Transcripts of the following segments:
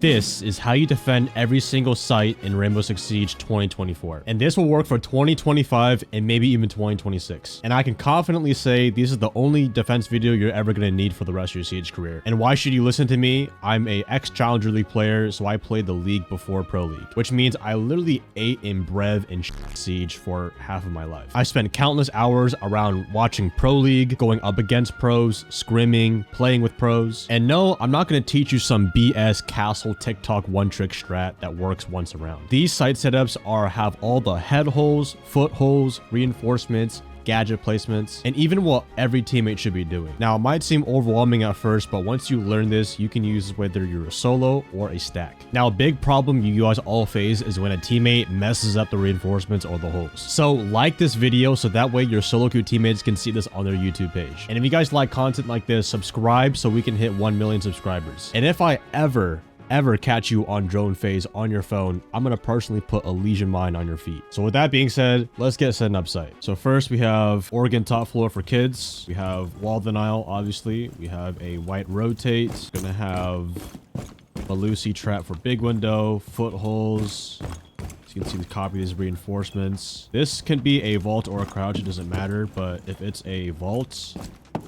This is how you defend every single site in Rainbow Six Siege 2024. And this will work for 2025 and maybe even 2026. And I can confidently say this is the only defense video you're ever going to need for the rest of your Siege career. And why should you listen to me? I'm a ex-Challenger League player, so I played the league before Pro League, which means I literally ate in Brev and Siege for half of my life. I spent countless hours around watching Pro League, going up against pros, scrimming, playing with pros. And no, I'm not going to teach you some BS castle TikTok one-trick strat that works once around. These site setups have all the head holes, foot holes, reinforcements, gadget placements, and even what every teammate should be doing. Now, it might seem overwhelming at first, but once you learn this, you can use whether you're a solo or a stack. Now, a big problem you guys all face is when a teammate messes up the reinforcements or the holes. So like this video so that way your solo queue teammates can see this on their YouTube page. And if you guys like content like this, subscribe so we can hit 1 million subscribers. And if I ever catch you on drone phase on your phone, I'm gonna personally put a Legion mine on your feet. So with that being said, let's get setting up site. So first we have Oregon top floor for kids. We have wall denial, obviously. We have a white rotate. Gonna have a Lucy trap for big window, footholes. So you can see the copy these reinforcements. This can be a vault or a crouch, it doesn't matter, but if it's a vault,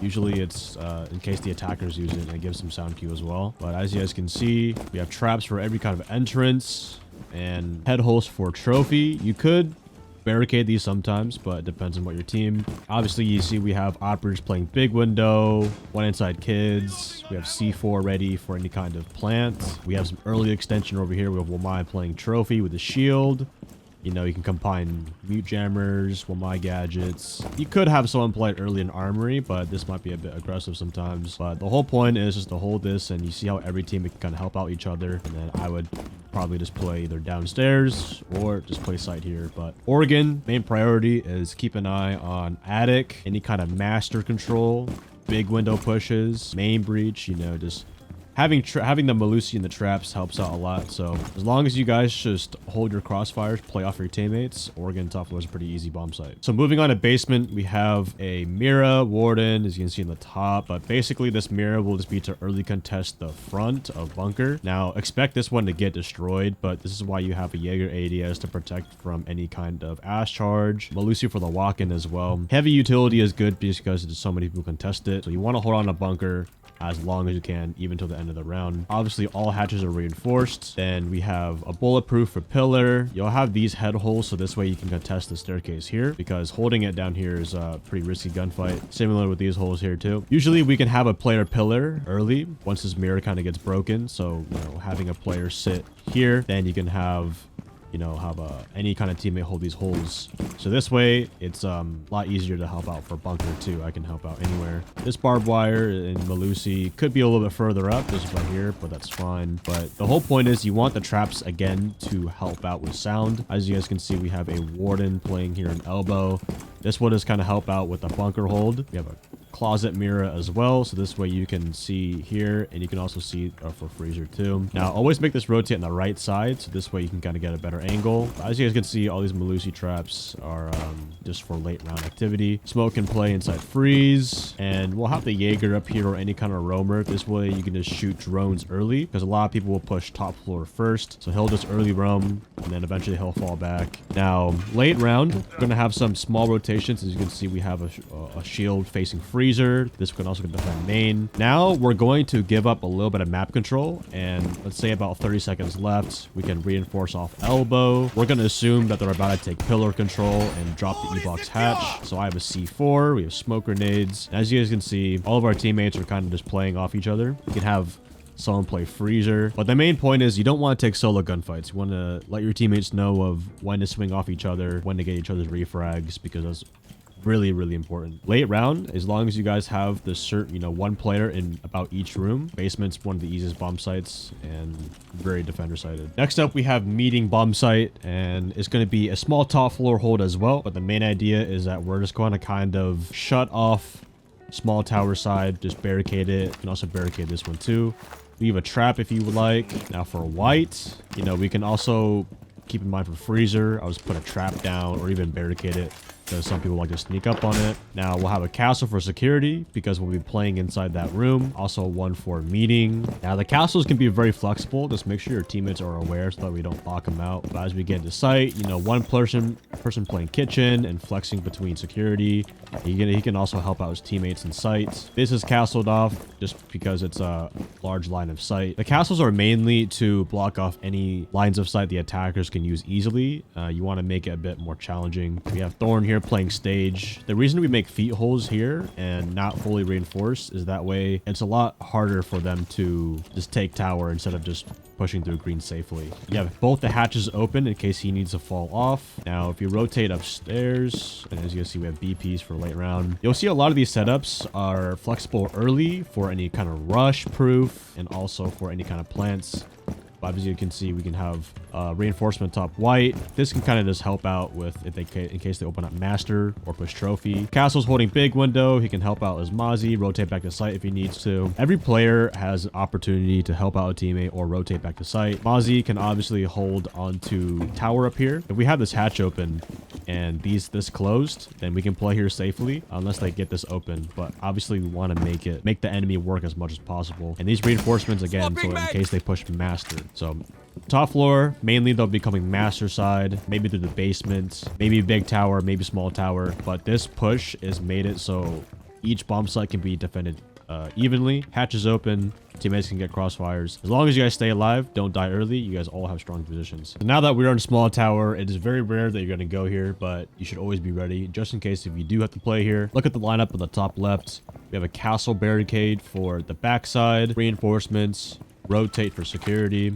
usually it's in case the attackers use it, and it gives some sound cue as well. But as you guys can see, we have traps for every kind of entrance and head holes for trophy. You could barricade these sometimes, but it depends on what your team. Obviously, you see we have operators playing big window, one inside kids. We have C4 ready for any kind of plant. We have some early extension over here. We have Wamai playing trophy with a shield. You know, you can combine mute jammers, Wamai gadgets. You could have someone play it early in armory, but this might be a bit aggressive sometimes. But the whole point is just to hold this, and you see how every team can kind of help out each other. And then I would probably just play either downstairs or just play site here. But Oregon, main priority is keep an eye on attic, any kind of master control, big window pushes, main breach, you know, just having the Malusi and the traps helps out a lot. So as long as you guys just hold your crossfires, play off your teammates, Oregon top floor is a pretty easy bomb site. So moving on to basement, we have a Mira Warden, as you can see in the top. But basically this Mira will just be to early contest the front of bunker. Now expect this one to get destroyed, but this is why you have a Jaeger ADS to protect from any kind of ash charge. Malusi for the walk-in as well. Heavy utility is good because there's so many people contest it. So you want to hold on to bunker as long as you can, even till the end of the round. Obviously, all hatches are reinforced. Then we have a bulletproof for pillar. You'll have these head holes, so this way you can contest the staircase here, because holding it down here is a pretty risky gunfight. Similar with these holes here too. Usually we can have a player pillar early once this mirror kind of gets broken. So, you know, having a player sit here, then you can have, you know, any kind of teammate hold these holes. So this way, it's a lot easier to help out for bunker too. I can help out anywhere. This barbed wire in Malusi could be a little bit further up, just right here, but that's fine. But the whole point is you want the traps again to help out with sound. As you guys can see, we have a Warden playing here in elbow. This will just kind of help out with the bunker hold. We have a closet mirror as well, so this way you can see here, and you can also see for freezer too. Now always make this rotate on the right side, so this way you can kind of get a better angle. As you guys can see, all these Malusi traps are just for late round activity. Smoke can play inside freeze, and we'll have the Jaeger up here or any kind of roamer. This way you can just shoot drones early, because a lot of people will push top floor first, so he'll just early roam and then eventually he'll fall back. Now late round, we're gonna have some small rotations. As you can see, we have a shield facing freezer. This can also defend main. Now we're going to give up a little bit of map control, and let's say about 30 seconds left, we can reinforce off elbow. We're going to assume that they're about to take pillar control and drop the E-box hatch. So I have a C4, we have smoke grenades. As you guys can see, all of our teammates are kind of just playing off each other. You can have someone play freezer, but the main point is you don't want to take solo gunfights. You want to let your teammates know of when to swing off each other, when to get each other's refrags, because that's really, really important. Late round, as long as you guys have the certain, you know, one player in about each room. Basement's one of the easiest bomb sites and very defender sided. Next up, we have meeting bomb site, and it's going to be a small top floor hold as well. But the main idea is that we're just going to kind of shut off small tower side, just barricade it. You can also barricade this one too. Leave a trap if you would like. Now for white, you know, we can also keep in mind for freezer, I'll just put a trap down or even barricade it. because some people like to sneak up on it. Now we'll have a castle for security because we'll be playing inside that room. Also one for meeting. Now the castles can be very flexible. Just make sure your teammates are aware so that we don't lock them out. But as we get into site, you know, one person playing kitchen and flexing between security. He can also help out his teammates in sight. This is castled off just because it's a large line of sight. The castles are mainly to block off any lines of sight the attackers can use easily. You want to make it a bit more challenging. We have Thorn here playing stage. The reason we make feet holes here and not fully reinforced is that way it's a lot harder for them to just take tower instead of just pushing through green safely. You have both the hatches open in case he needs to fall off. Now, if you rotate upstairs, and as you can see, we have BPs for late round. You'll see a lot of these setups are flexible early for any kind of rush proof and also for any kind of plants. But as you can see, we can have reinforcement top white. This can kind of just help out with in case they open up master or push trophy. Castle's holding big window. He can help out as Mozzie, rotate back to site if he needs to. Every player has an opportunity to help out a teammate or rotate back to site. Mozzie can obviously hold onto tower up here. If we have this hatch open and this closed, then we can play here safely unless they get this open. But obviously we want to make the enemy work as much as possible. And these reinforcements again, so in case they push master. So top floor, mainly they'll be coming master side, maybe through the basement, maybe big tower, maybe small tower. But this push is made it so each bomb site can be defended evenly. Hatches open, teammates can get crossfires. As long as you guys stay alive, don't die early, you guys all have strong positions. So now that we're in small tower, it is very rare that you're going to go here, but you should always be ready just in case if you do have to play here. Look at the lineup on the top left. We have a castle barricade for the backside, reinforcements, rotate for security,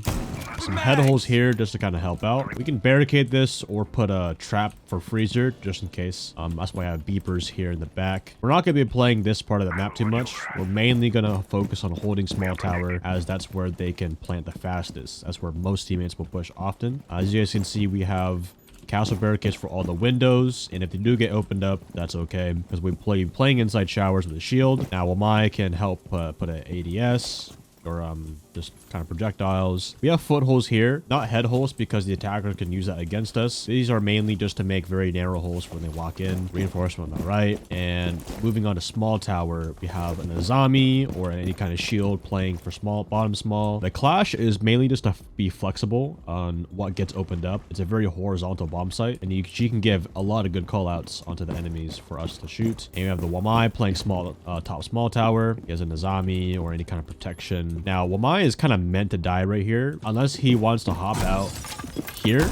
some head holes here just to kind of help out. We can barricade this or put a trap for freezer just in case. That's why I have beepers here in the back. We're not going to be playing this part of the map too much. We're mainly going to focus on holding small tower as that's where they can plant the fastest. That's where most teammates will push often. As you guys can see, we have castle barricades for all the windows, and if they do get opened up, that's okay because we playing inside showers with a shield. Now Wamai can help put an ADS or just kind of projectiles. We have footholes here, not head holes because the attackers can use that against us. These are mainly just to make very narrow holes when they walk in. Reinforcement on the right. And moving on to small tower, we have an Azami or any kind of shield playing for bottom small. The clash is mainly just to be flexible on what gets opened up. It's a very horizontal bomb site, and she can give a lot of good callouts onto the enemies for us to shoot. And we have the Wamai playing top small tower. He has an Azami or any kind of protection. Now, Wamai is kind of meant to die right here unless he wants to hop out here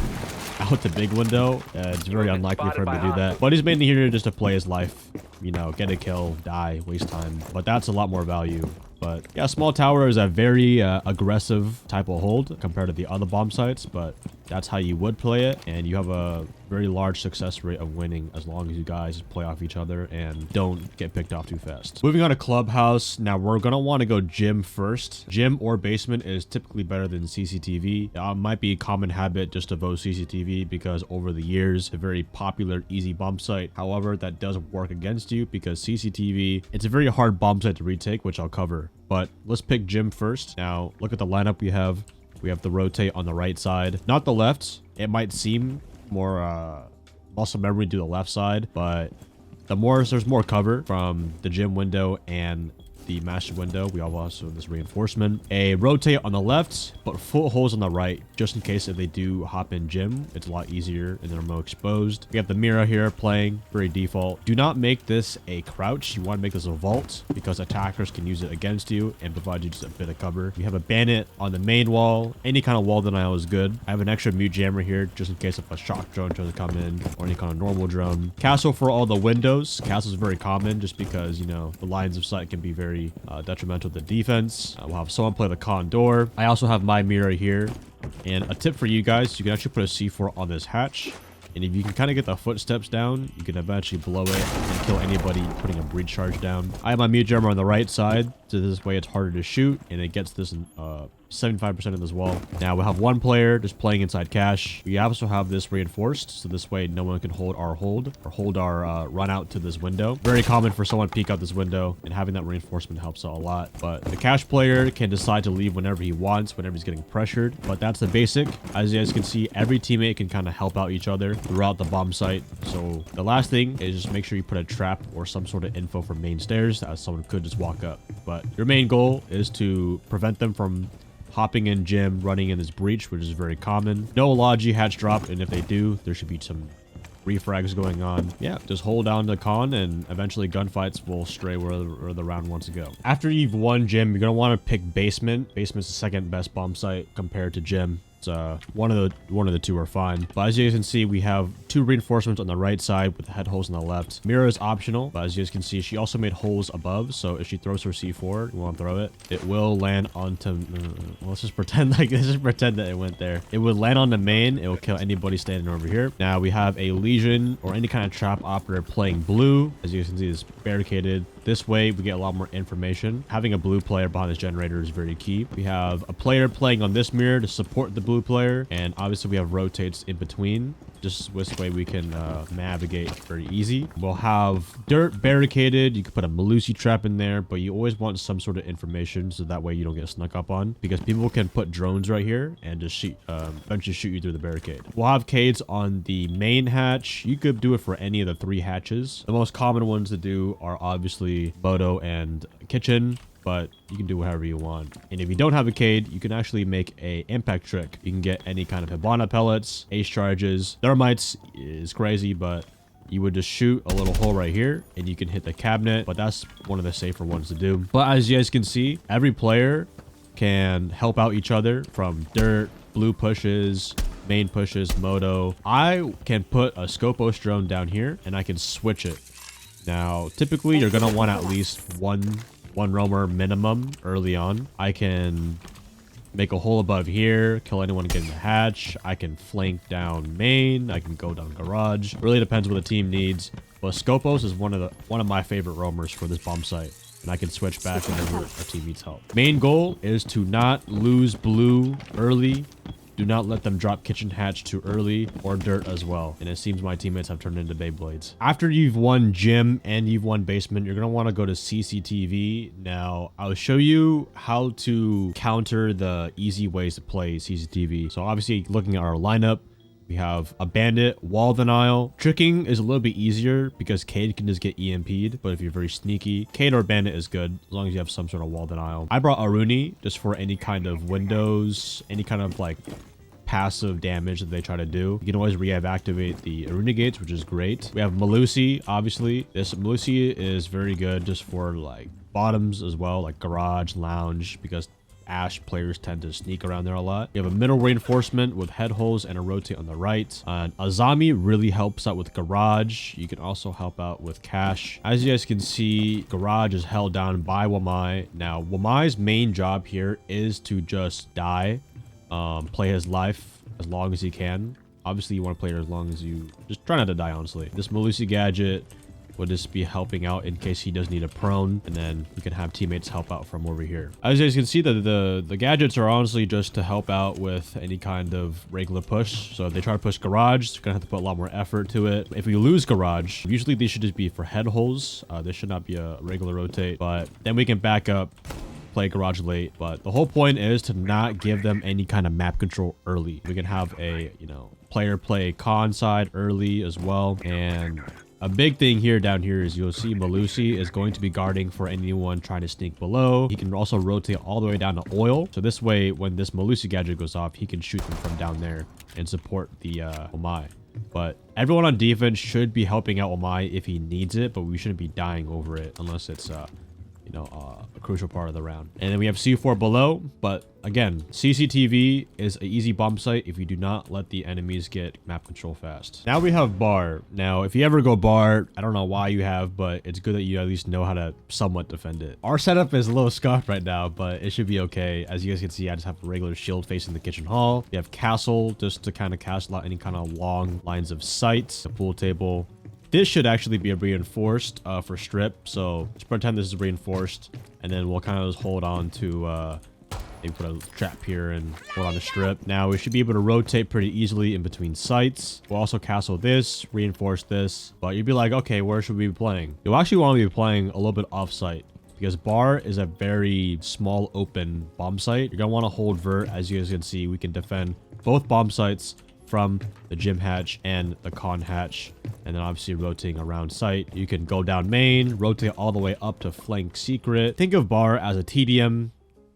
out the big window. It's very unlikely for him to do that, but he's mainly here just to play his life, you know, get a kill, die, waste time. But that's a lot more value. But yeah, small tower is a very aggressive type of hold compared to the other bomb sites, but that's how you would play it, and you have a very large success rate of winning as long as you guys play off each other and don't get picked off too fast. Moving on to Clubhouse. Now we're gonna want to go gym first. Gym or basement is typically better than CCTV. It might be a common habit just to vote CCTV because over the years, a very popular easy bomb site. However, that does work against you because CCTV, it's a very hard bomb site to retake, which I'll cover. But let's pick gym first. Now look at the lineup we have. We have the rotate on the right side, not the left. It might seem more muscle memory to the left side, but there's more cover from the gym window and the master window. We have also this reinforcement. A rotate on the left, but footholes on the right, just in case if they do hop in gym, it's a lot easier and they're more exposed. We have the mirror here playing, very default. Do not make this a crouch. You want to make this a vault because attackers can use it against you and provide you just a bit of cover. We have a bandit on the main wall. Any kind of wall denial is good. I have an extra mute jammer here just in case if a shock drone tries to come in or any kind of normal drone. Castle for all the windows. Castle is very common just because, you know, the lines of sight can be very detrimental to defense. We'll have someone play the condor. I also have my mirror here. And a tip for you guys, you can actually put a C4 on this hatch. And if you can kind of get the footsteps down, you can eventually blow it and kill anybody putting a breach charge down. I have my mute jammer on the right side, so this way it's harder to shoot and it gets this 75% of this wall. Now we have one player just playing inside cache. We also have this reinforced, so this way no one can hold our run out to this window. Very common for someone to peek out this window, and having that reinforcement helps out a lot. But the cache player can decide to leave whenever he wants, whenever he's getting pressured. But that's the basic. As you guys can see, every teammate can kind of help out each other throughout the bomb site. So the last thing is just make sure you put a trap or some sort of info from main stairs, as someone could just walk up. But your main goal is to prevent them from hopping in gym, running in this breach, which is very common. No Logi hatch drop, and if they do, there should be some refrags going on. Yeah, just hold down the con, and eventually gunfights will stray where the round wants to go. After you've won gym, you're gonna want to pick basement. Basement's the second best bomb site compared to gym. One of the two are fine. But as you guys can see, we have 2 reinforcements on the right side with the head holes on the left. Mirror is optional, but as you guys can see, she also made holes above. So if she throws her C4, you want to throw it, it will land onto. Let's just pretend that it went there. It would land on the main. It will kill anybody standing over here. Now we have a Legion or any kind of trap operator playing blue. As you guys can see, it's barricaded. This way, we get a lot more information. Having a blue player behind this generator is very key. We have a player playing on this mirror to support the blue player, and obviously we have rotates in between. Just this way we can navigate very easy. We'll have dirt barricaded. You can put a Melusi trap in there, but you always want some sort of information so that way you don't get snuck up on, because people can put drones right here and just shoot, eventually shoot you through the barricade. We'll have Cades on the main hatch. You could do it for any of the 3 hatches. The most common ones to do are obviously Moto and Kitchen, but you can do whatever you want. And if you don't have a Cade, you can actually make a impact trick. You can get any kind of Hibana pellets, ace charges. Thermites is crazy, but you would just shoot a little hole right here and you can hit the cabinet, but that's one of the safer ones to do. But as you guys can see, every player can help out each other from dirt, blue pushes, main pushes, moto. I can put a Scopos drone down here and I can switch it. Now, typically you're going to want at least one roamer minimum early on. I can make a hole above here, kill anyone getting the hatch. I can flank down main. I can go down garage. Really depends what the team needs. But Scopos is one of my favorite roamers for this bomb site, and I can switch back whenever our team needs help. Main goal is to not lose blue early. Do not let them drop kitchen hatch too early, or dirt as well. And it seems my teammates have turned into Beyblades. After you've won gym and you've won basement, you're going to want to go to CCTV. Now, I'll show you how to counter the easy ways to play CCTV. So obviously, looking at our lineup, we have a bandit, wall denial. Tricking is a little bit easier because Cade can just get EMP'd, but if you're very sneaky, Cade or bandit is good as long as you have some sort of wall denial. I brought Aruni just for any kind of windows, any kind of like passive damage that they try to do. You can always reactivate the Aruna gates, which is great. We have Melusi, obviously. This Melusi is very good just for like bottoms as well, like garage, lounge, because Ash players tend to sneak around there a lot. You have a middle reinforcement with head holes and a rotate on the right. Azami really helps out with garage. You can also help out with cache. As you guys can see, garage is held down by Wamai. Now, Wamai's main job here is to just die, play his life as long as he can. Obviously, you want to play it as long as you... Just try not to die, honestly. This Melusi gadget would just be helping out in case he does need a prone, and then you can have teammates help out from over here. As you guys can see, the gadgets are honestly just to help out with any kind of regular push. So if they try to push garage, you're gonna have to put a lot more effort to it. If we lose garage, usually these should just be for head holes. This should not be a regular rotate, but then we can back up, play garage late. But the whole point is to not give them any kind of map control early. We can have a, you know, player play con side early as well. And a big thing here down here is you'll see Melusi is going to be guarding for anyone trying to sneak below. He can also rotate all the way down to oil. So this way, when this Melusi gadget goes off, he can shoot them from down there and support the Omai. But everyone on defense should be helping out Omai if he needs it, but we shouldn't be dying over it unless it's you know, a crucial part of the round. And then we have C4 below, but again, CCTV is an easy bomb site if you do not let the enemies get map control fast. Now we have bar. Now, if you ever go bar, I don't know why you have, but it's good that you at least know how to somewhat defend it. Our setup is a little scuffed right now, but it should be okay. As you guys can see, I just have a regular shield facing the kitchen hall. We have castle just to kind of cast out any kind of long lines of sight. The pool table. This should actually be reinforced for strip. So let's pretend this is reinforced, and then we'll kind of just hold on to Maybe put a trap here and hold on the strip. Now we should be able to rotate pretty easily in between sites. We'll also castle this, reinforce this. But you'd be like, okay, where should we be playing? You'll actually want to be playing a little bit off-site, because bar is a very small open bomb site. You're going to want to hold vert. As you guys can see, we can defend both bomb sites from the gym hatch and the con hatch, and then obviously rotating around site. You can go down main, rotate all the way up to flank secret. Think of bar as a TDM.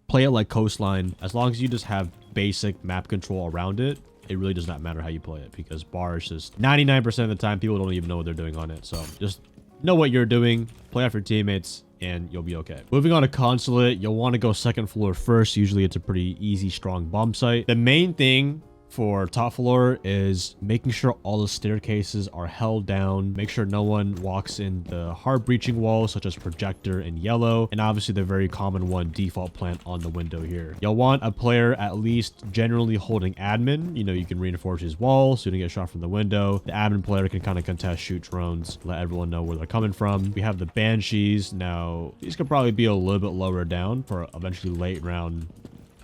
Play it like Coastline. As long as you just have basic map control around it, it really does not matter how you play it, because bar is just 99% of the time people don't even know what they're doing on it. So just know what you're doing, play off your teammates, and you'll be okay. Moving on to Consulate, you'll want to go second floor first. Usually it's a pretty easy, strong bomb site. The main thing for top floor is making sure all the staircases are held down. Make sure no one walks in the hard breaching walls, such as projector and yellow, and obviously the very common one, default plant on the window here. You'll want a player at least generally holding admin. You know, you can reinforce his wall so you don't get shot from the window. The admin player can kind of contest, shoot drones, let everyone know where they're coming from. We have the banshees. Now these could probably be a little bit lower down for eventually late round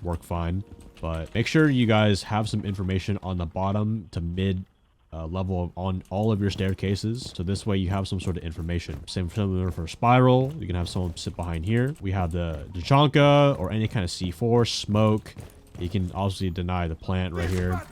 work fine. But make sure you guys have some information on the bottom to mid level on all of your staircases. So this way you have some sort of information. Similar for spiral. You can have someone sit behind here. We have the Dachanka or any kind of C4, smoke. You can obviously deny the plant right here.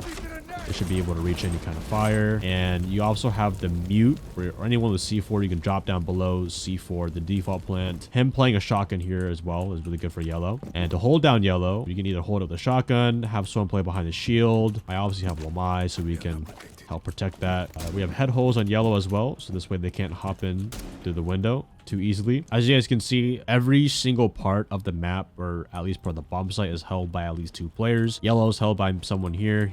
It should be able to reach any kind of fire. And you also have the mute, or anyone with C4, you can drop down below C4, the default plant. Him playing a shotgun here as well is really good for yellow. And to hold down yellow, you can either hold up the shotgun, have someone play behind the shield. I obviously have Lamai, so we can help protect that. We have head holes on yellow as well, so this way they can't hop in through the window too easily. As you guys can see, every single part of the map, or at least part of the bomb site, is held by at least 2 players. Yellow is held by someone here.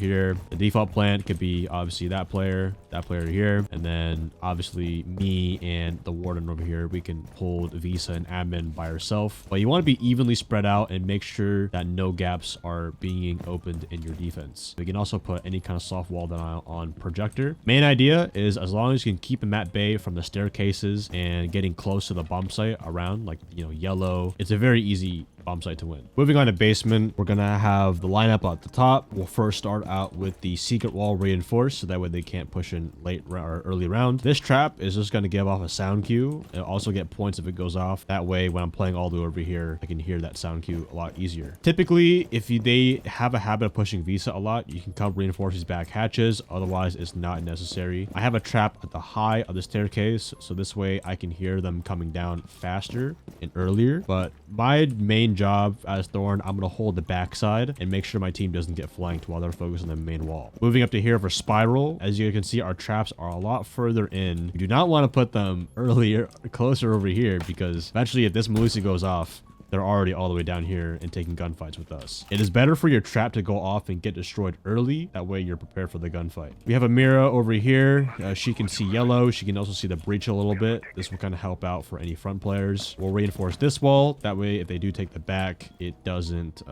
The default plant could be obviously that player here, and then obviously me and the warden over here. We can hold Visa and admin by herself, but you want to be evenly spread out and make sure that no gaps are being opened in your defense. We can also put any kind of soft wall denial on projector. Main idea is, as long as you can keep him at bay from the staircases and getting close to the bomb site around, like, you know, yellow, it's a very easy bomb site to win. Moving on to basement, we're gonna have the lineup at the top. We'll first start out with the secret wall reinforced, so that way they can't push in late or early round. This trap is just gonna give off a sound cue. It'll also get points if it goes off. That way, when I'm playing all the way over here, I can hear that sound cue a lot easier. Typically, if they have a habit of pushing Visa a lot, you can come reinforce these back hatches. Otherwise, it's not necessary. I have a trap at the high of the staircase, so this way I can hear them coming down faster and earlier. But my main job as Thorn, I'm going to hold the backside and make sure my team doesn't get flanked while they're focused on the main wall. Moving up to here for spiral, as you can see, our traps are a lot further in. You do not want to put them earlier, closer over here, because eventually if this Melusi goes off, they're already all the way down here and taking gunfights with us. It is better for your trap to go off and get destroyed early. That way you're prepared for the gunfight. We have Amira over here. She can see yellow. She can also see the breach a little bit. This will kind of help out for any front players. We'll reinforce this wall. That way, if they do take the back, it doesn't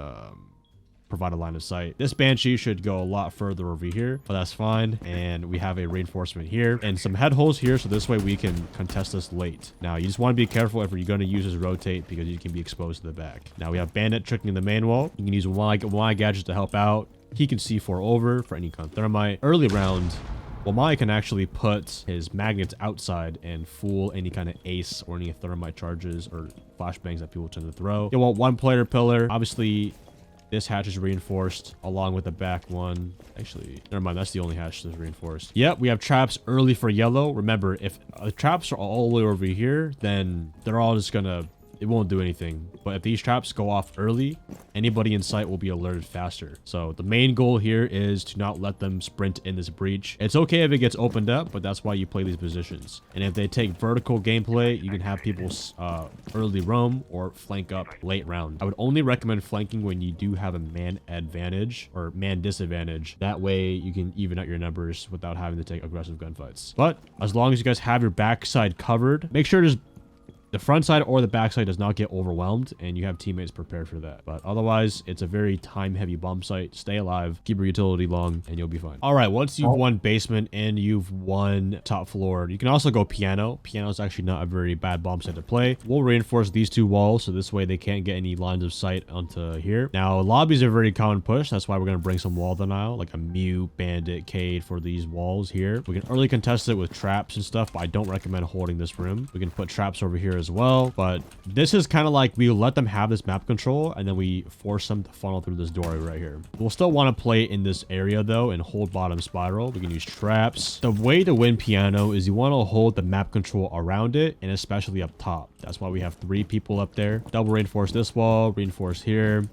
provide a line of sight. This Banshee should go a lot further over here, but that's fine. And we have a reinforcement here and some head holes here, so this way we can contest this late. Now, you just want to be careful if you're going to use this rotate, because you can be exposed to the back. Now, we have Bandit tricking the main wall. You can use Y gadgets to help out. He can C4 over for any kind of thermite. Early round, Lamai can actually put his magnets outside and fool any kind of ace or any thermite charges or flashbangs that people tend to throw. You want 1 player pillar. Obviously, this hatch is reinforced along with the back one. Actually, never mind. That's the only hatch that's reinforced. Yep, we have traps early for yellow. Remember, if the traps are all the way over here, then they're all just gonna... it won't do anything. But if these traps go off early, anybody in sight will be alerted faster. So the main goal here is to not let them sprint in this breach. It's okay if it gets opened up, but that's why you play these positions. And if they take vertical gameplay, you can have people early roam or flank up late round. I would only recommend flanking when you do have a man advantage or man disadvantage. That way you can even out your numbers without having to take aggressive gunfights. But as long as you guys have your backside covered, make sure to the front side or the back side does not get overwhelmed and you have teammates prepared for that. But otherwise, it's a very time-heavy bomb site. Stay alive, keep your utility long, and you'll be fine. All right, once you've won basement and you've won top floor, you can also go piano. Piano is actually not a very bad bomb site to play. We'll reinforce these two walls so this way they can't get any lines of sight onto here. Now, lobbies are a very common push. That's why we're going to bring some wall denial, like a mute, bandit, cade for these walls here. We can early contest it with traps and stuff, but I don't recommend holding this room. We can put traps over here as well, but this is kind of like we let them have this map control and then we force them to funnel through this door right here. We'll still want to play in this area though and hold bottom spiral. We can use traps. The way to win piano is you want to hold the map control around it and especially up top. That's why we have 3 people up there. Double reinforce this wall, reinforce here.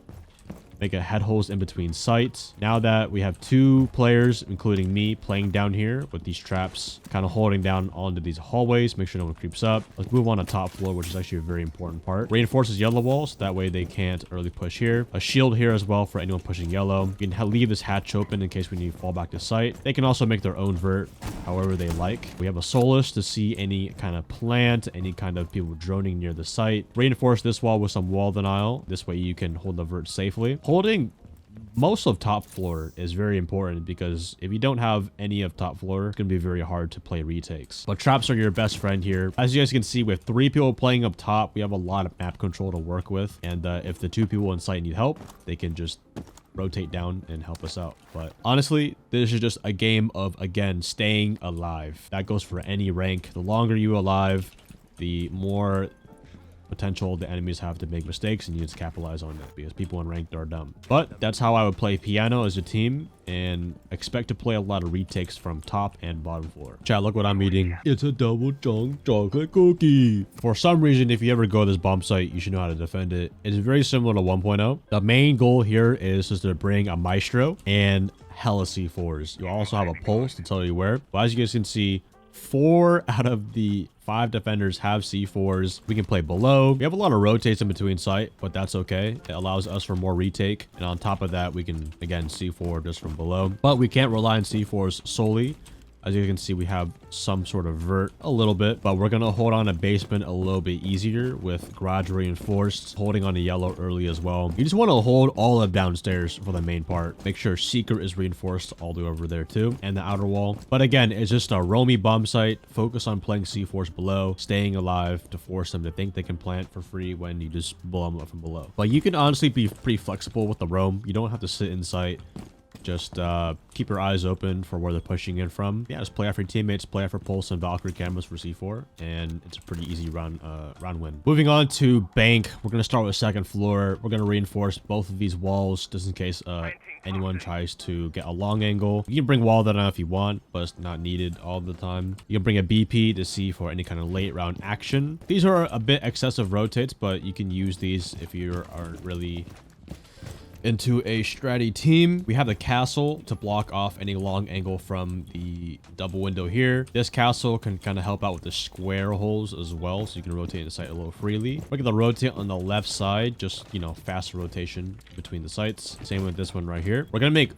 Make a head holes in between sites. Now that we have 2 players, including me, playing down here with these traps, kind of holding down onto these hallways, make sure no one creeps up. Let's move on to top floor, which is actually a very important part. Reinforces yellow walls, that way they can't early push here. A shield here as well for anyone pushing yellow. You can leave this hatch open in case we need to fall back to site. They can also make their own vert however they like. We have a solace to see any kind of plant, any kind of people droning near the site. Reinforce this wall with some wall denial. This way you can hold the vert safely. Holding most of top floor is very important because if you don't have any of top floor, it's going to be very hard to play retakes. But traps are your best friend here. As you guys can see, with 3 people playing up top, we have a lot of map control to work with. And if the 2 people in site need help, they can just rotate down and help us out. But honestly, this is just a game of, again, staying alive. That goes for any rank. The longer you're alive, the more potential the enemies have to make mistakes, and you just capitalize on it because people in ranked are dumb. But that's how I would play piano as a team and expect to play a lot of retakes from top and bottom floor. Chat, look what I'm eating. It's a double chunk chocolate cookie. For some reason, if you ever go to this bomb site, you should know how to defend it. It's very similar to 1.0. The main goal here is just to bring a maestro and hella C4s. You also have a pulse to tell you where. But as you guys can see, 4 out of the 5 defenders have C4s. We can play below. We have a lot of rotates in between site, but that's okay. It allows us for more retake. And on top of that, we can, again, C4 just from below. But we can't rely on C4s solely. As you can see, we have some sort of vert a little bit, but we're going to hold on a basement a little bit easier with garage reinforced, holding on a yellow early as well. You just want to hold all of downstairs for the main part. Make sure secret is reinforced all the way over there too, and the outer wall. But again, it's just a roamy bomb site. Focus on playing C4s below, staying alive to force them to think they can plant for free when you just blow them up from below. But you can honestly be pretty flexible with the roam. You don't have to sit in sight. Just keep your eyes open for where they're pushing in from. Yeah, just play out for your teammates, play out for pulse and Valkyrie cameras for C4, and it's a pretty easy round win. Moving on to bank, we're going to start with second floor. We're going to reinforce both of these walls just in case anyone tries to get a long angle. You can bring wall that on if you want, but it's not needed all the time. You can bring a BP to see for any kind of late round action. These are a bit excessive rotates, but you can use these if you aren't really into a stratty team. We have the castle to block off any long angle from the double window here. This castle can kind of help out with the square holes as well, so you can rotate the site a little freely. We're going to rotate on the left side, just, you know, faster rotation between the sites. Same with this one right here. We're going to make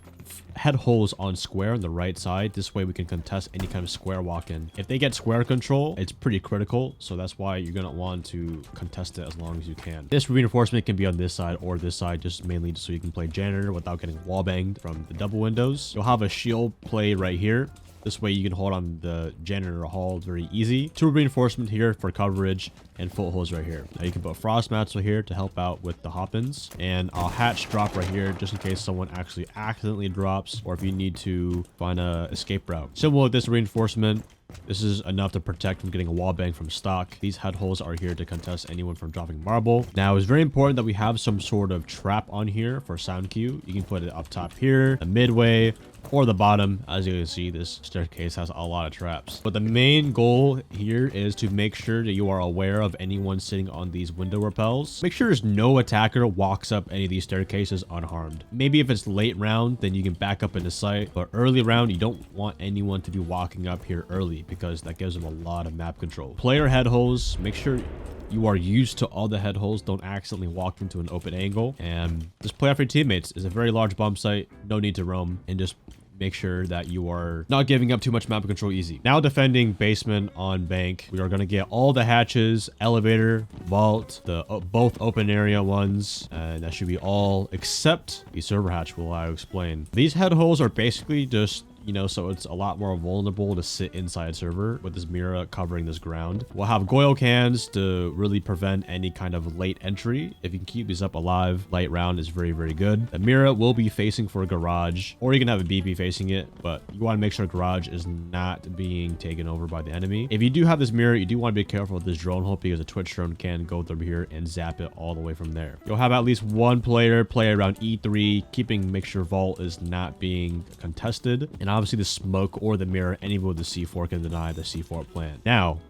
head holes on square on the right side. This way we can contest any kind of square walk-in. If they get square control, it's pretty critical, so that's why you're going to want to contest it as long as you can. This reinforcement can be on this side or this side, just mainly so you can play janitor without getting wall banged from the double windows. You'll have a shield play right here. This way you can hold on the janitor hall very easy. 2 reinforcement here for coverage and footholds right here. Now you can put frost mats right here to help out with the hop-ins, and a hatch drop right here just in case someone actually accidentally drops or if you need to find a escape route. Similar with this reinforcement, this is enough to protect from getting a wall bang from stock. These head holes are here to contest anyone from dropping marble. Now, it's very important that we have some sort of trap on here for sound cue. You can put it up top here, the midway, or the bottom. As you can see, this staircase has a lot of traps. But the main goal here is to make sure that you are aware of anyone sitting on these window rappels. Make sure there's no attacker walks up any of these staircases unharmed. Maybe if it's late round, then you can back up into sight. But early round, you don't want anyone to be walking up here early because that gives them a lot of map control. Player head holes, make sure you are used to all the head holes. Don't accidentally walk into an open angle, and just play out for your teammates. It's a very large bomb site. No need to roam, and just make sure that you are not giving up too much map control easy. Now defending basement on bank. We are going to get all the hatches, elevator, vault, the both open area ones, and that should be all except the server hatch, will I explain. These head holes are basically just, you know, so it's a lot more vulnerable to sit inside server with this mirror covering this ground. We'll have goil cans to really prevent any kind of late entry. If you can keep these up alive, light round is very, very good. The mirror will be facing for a garage, or you can have a BP facing it, but you want to make sure garage is not being taken over by the enemy. If you do have this mirror, you do want to be careful with this drone hole because a Twitch drone can go through here and zap it all the way from there. You'll have at least one player play around E3, make sure vault is not being contested. And obviously the smoke or the mirror, anyone with the C4 can deny the C4 plan. Now,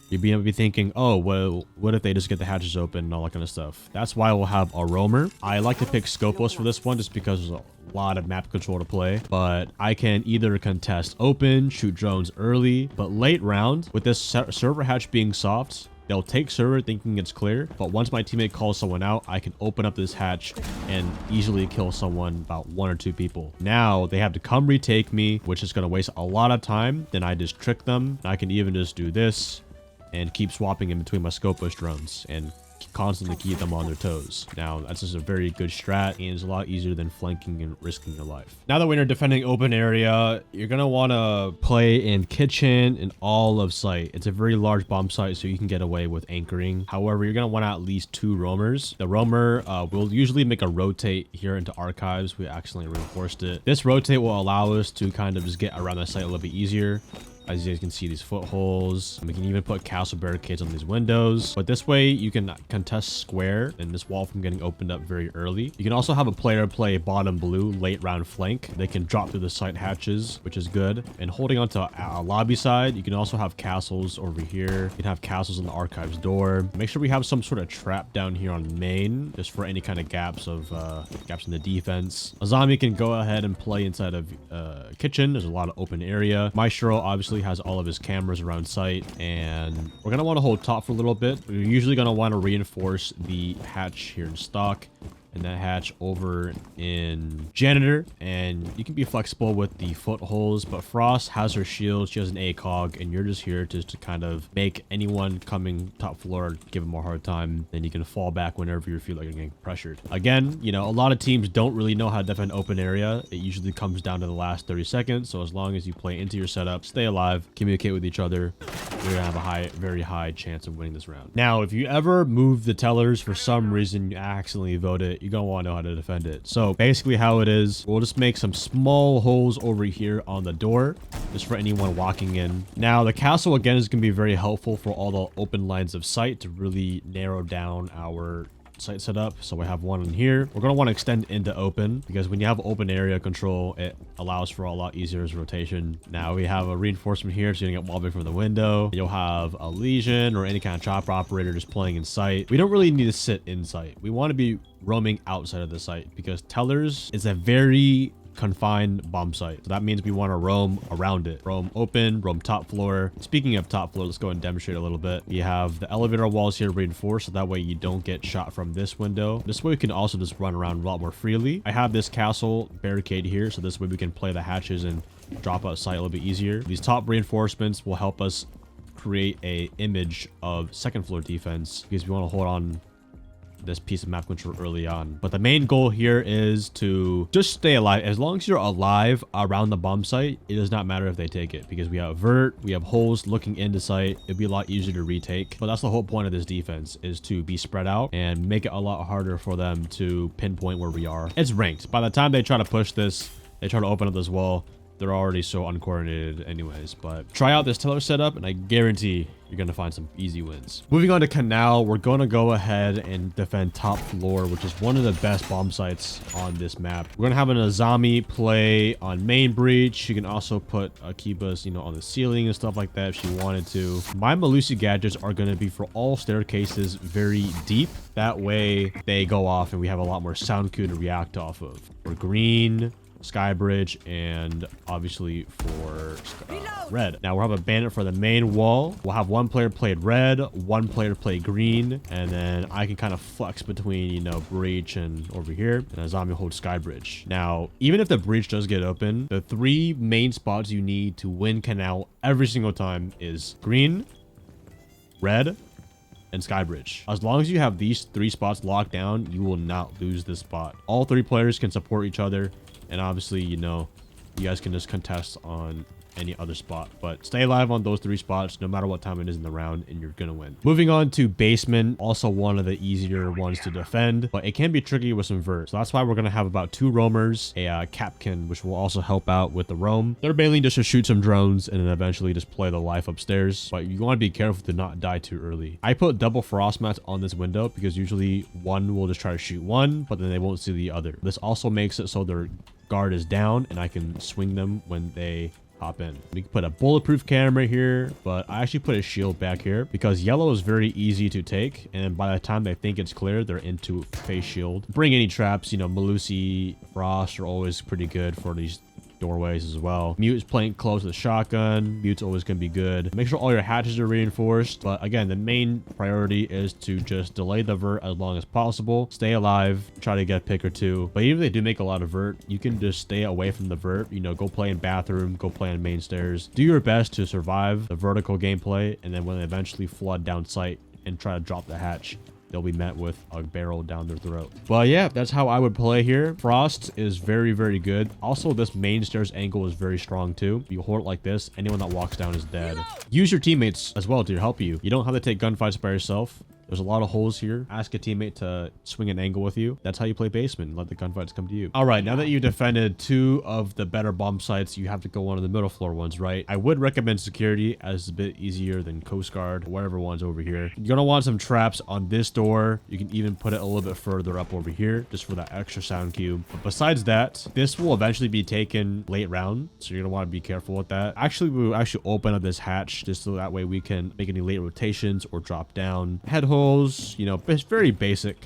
you'd be thinking, oh, well, what if they just get the hatches open and all that kind of stuff? That's why we'll have a roamer. I like to pick Scopeless for this one just because there's a lot of map control to play, but I can either contest open, shoot drones early, but late round with this server hatch being soft, they'll take server thinking it's clear, but once my teammate calls someone out, I can open up this hatch and easily kill someone, about 1 or 2 people. Now they have to come retake me, which is going to waste a lot of time. Then I just trick them. I can even just do this and keep swapping in between my scopeless drones and constantly keep them on their toes. Now, that's just a very good strat, and it's a lot easier than flanking and risking your life. Now that when you're defending open area, you're going to want to play in kitchen and all of site. It's a very large bomb site, so you can get away with anchoring. However, you're going to want at least 2 roamers. The roamer will usually make a rotate here into archives. We accidentally reinforced it. This rotate will allow us to kind of just get around the site a little bit easier. As you guys can see, these footholes. We can even put castle barricades on these windows. But this way, you can contest square and this wall from getting opened up very early. You can also have a player play bottom blue, late round flank. They can drop through the side hatches, which is good. And holding onto a lobby side, you can also have castles over here. You can have castles in the archives door. Make sure we have some sort of trap down here on main, just for any kind of gaps in the defense. A zombie can go ahead and play inside of kitchen. There's a lot of open area. Maestro obviously has all of his cameras around site, and we're going to want to hold top for a little bit. We're usually going to want to reinforce the hatch here in stock and that hatch over in janitor, and you can be flexible with the footholds, but Frost has her shield, she has an ACOG, and you're just here to kind of make anyone coming top floor give them a hard time. Then you can fall back whenever you feel like you're getting pressured. Again, you know, a lot of teams don't really know how to defend open area. It usually comes down to the last 30 seconds, so as long as you play into your setup, stay alive, communicate with each other, you're gonna have a very high chance of winning this round. Now, if you ever move the tellers for some reason, you accidentally vote it, you're gonna want to know how to defend it. So basically how it is, we'll just make some small holes over here on the door just for anyone walking in. Now the castle again is going to be very helpful for all the open lines of sight to really narrow down our site setup. So we have one in here. We're going to want to extend into open because when you have open area control, it allows for a lot easier rotation. Now we have a reinforcement here, so you don't get wallbang from the window. You'll have a legion or any kind of chopper operator just playing in sight. We don't really need to sit in sight. We want to be roaming outside of the site because tellers is a very confined bomb site. So that means we want to roam around it. Roam open, roam top floor. Speaking of top floor, let's go and demonstrate a little bit. You have the elevator walls here reinforced, so that way you don't get shot from this window. This way we can also just run around a lot more freely. I have this castle barricade here, so this way we can play the hatches and drop outside a little bit easier. These top reinforcements will help us create a image of second floor defense because we want to hold on this piece of map control early on. But the main goal here is to just stay alive. As long as you're alive around the bomb site, it does not matter if they take it because we have vert, we have holes looking into site. It'd be a lot easier to retake. But that's the whole point of this defense, is to be spread out and make it a lot harder for them to pinpoint where we are. It's ranked. By the time they try to push this, they try to open up this wall, they're already so uncoordinated anyways. But try out this teller setup and I guarantee you're going to find some easy wins. Moving on to Kanal, we're going to go ahead and defend top floor, which is one of the best bomb sites on this map. We're going to have an Azami play on main breach. You can also put Akibas, you know, on the ceiling and stuff like that if she wanted to. My Malusi gadgets are going to be for all staircases very deep. That way they go off and we have a lot more sound cue to react off of. We're green. Skybridge, and obviously for red. Now we'll have a bandit for the main wall. We'll have one player play red, one player play green, and then I can kind of flex between, you know, breach and over here, and a zombie hold Skybridge. Now, even if the breach does get open, the 3 main spots you need to win Kanal every single time is green, red, and Skybridge. As long as you have these 3 spots locked down, you will not lose this spot. All 3 players can support each other, and obviously, you know, you guys can just contest on any other spot, but stay alive on those 3 spots no matter what time it is in the round, and you're gonna win. Moving on to basement, also one of the easier ones to defend, but it can be tricky with some vert. So that's why we're gonna have about 2 roamers, a capkin, which will also help out with the roam. They're mainly just to shoot some drones and then eventually just play the life upstairs, but you want to be careful to not die too early. I put double frost mats on this window because usually one will just try to shoot one, but then they won't see the other. This also makes it so their guard is down and I can swing them when they hop in. We can put a bulletproof camera here, but I actually put a shield back here because yellow is very easy to take, and by the time they think it's clear, they're into face shield. Bring any traps, you know, Malusi, Frost are always pretty good for these doorways as well. Mute is playing close with a shotgun. Mute's always going to be good. Make sure all your hatches are reinforced, but again, the main priority is to just delay the vert as long as possible. Stay alive, try to get a pick or 2, but even if they do make a lot of vert, you can just stay away from the vert, you know, go play in bathroom, go play on main stairs. Do your best to survive the vertical gameplay, and then when they eventually flood down sight and try to drop the hatch, they'll be met with a barrel down their throat. But yeah, that's how I would play here. Frost is very, very good. Also, this main stairs angle is very strong too. If you hold it like this, anyone that walks down is dead. Use your teammates as well to help you. You don't have to take gunfights by yourself. There's a lot of holes here. Ask a teammate to swing an angle with you. That's how you play basement. Let the gunfights come to you. All right, now that you've defended 2 of the better bomb sites, you have to go one of the middle floor ones, right? I would recommend security as it's a bit easier than Coast Guard, whatever one's over here. You're gonna want some traps on this door. You can even put it a little bit further up over here just for that extra sound cube. But besides that, this will eventually be taken late round, so you're gonna want to be careful with that. Actually, we will actually open up this hatch just so that way we can make any late rotations or drop down. Head holes, you know, it's very basic.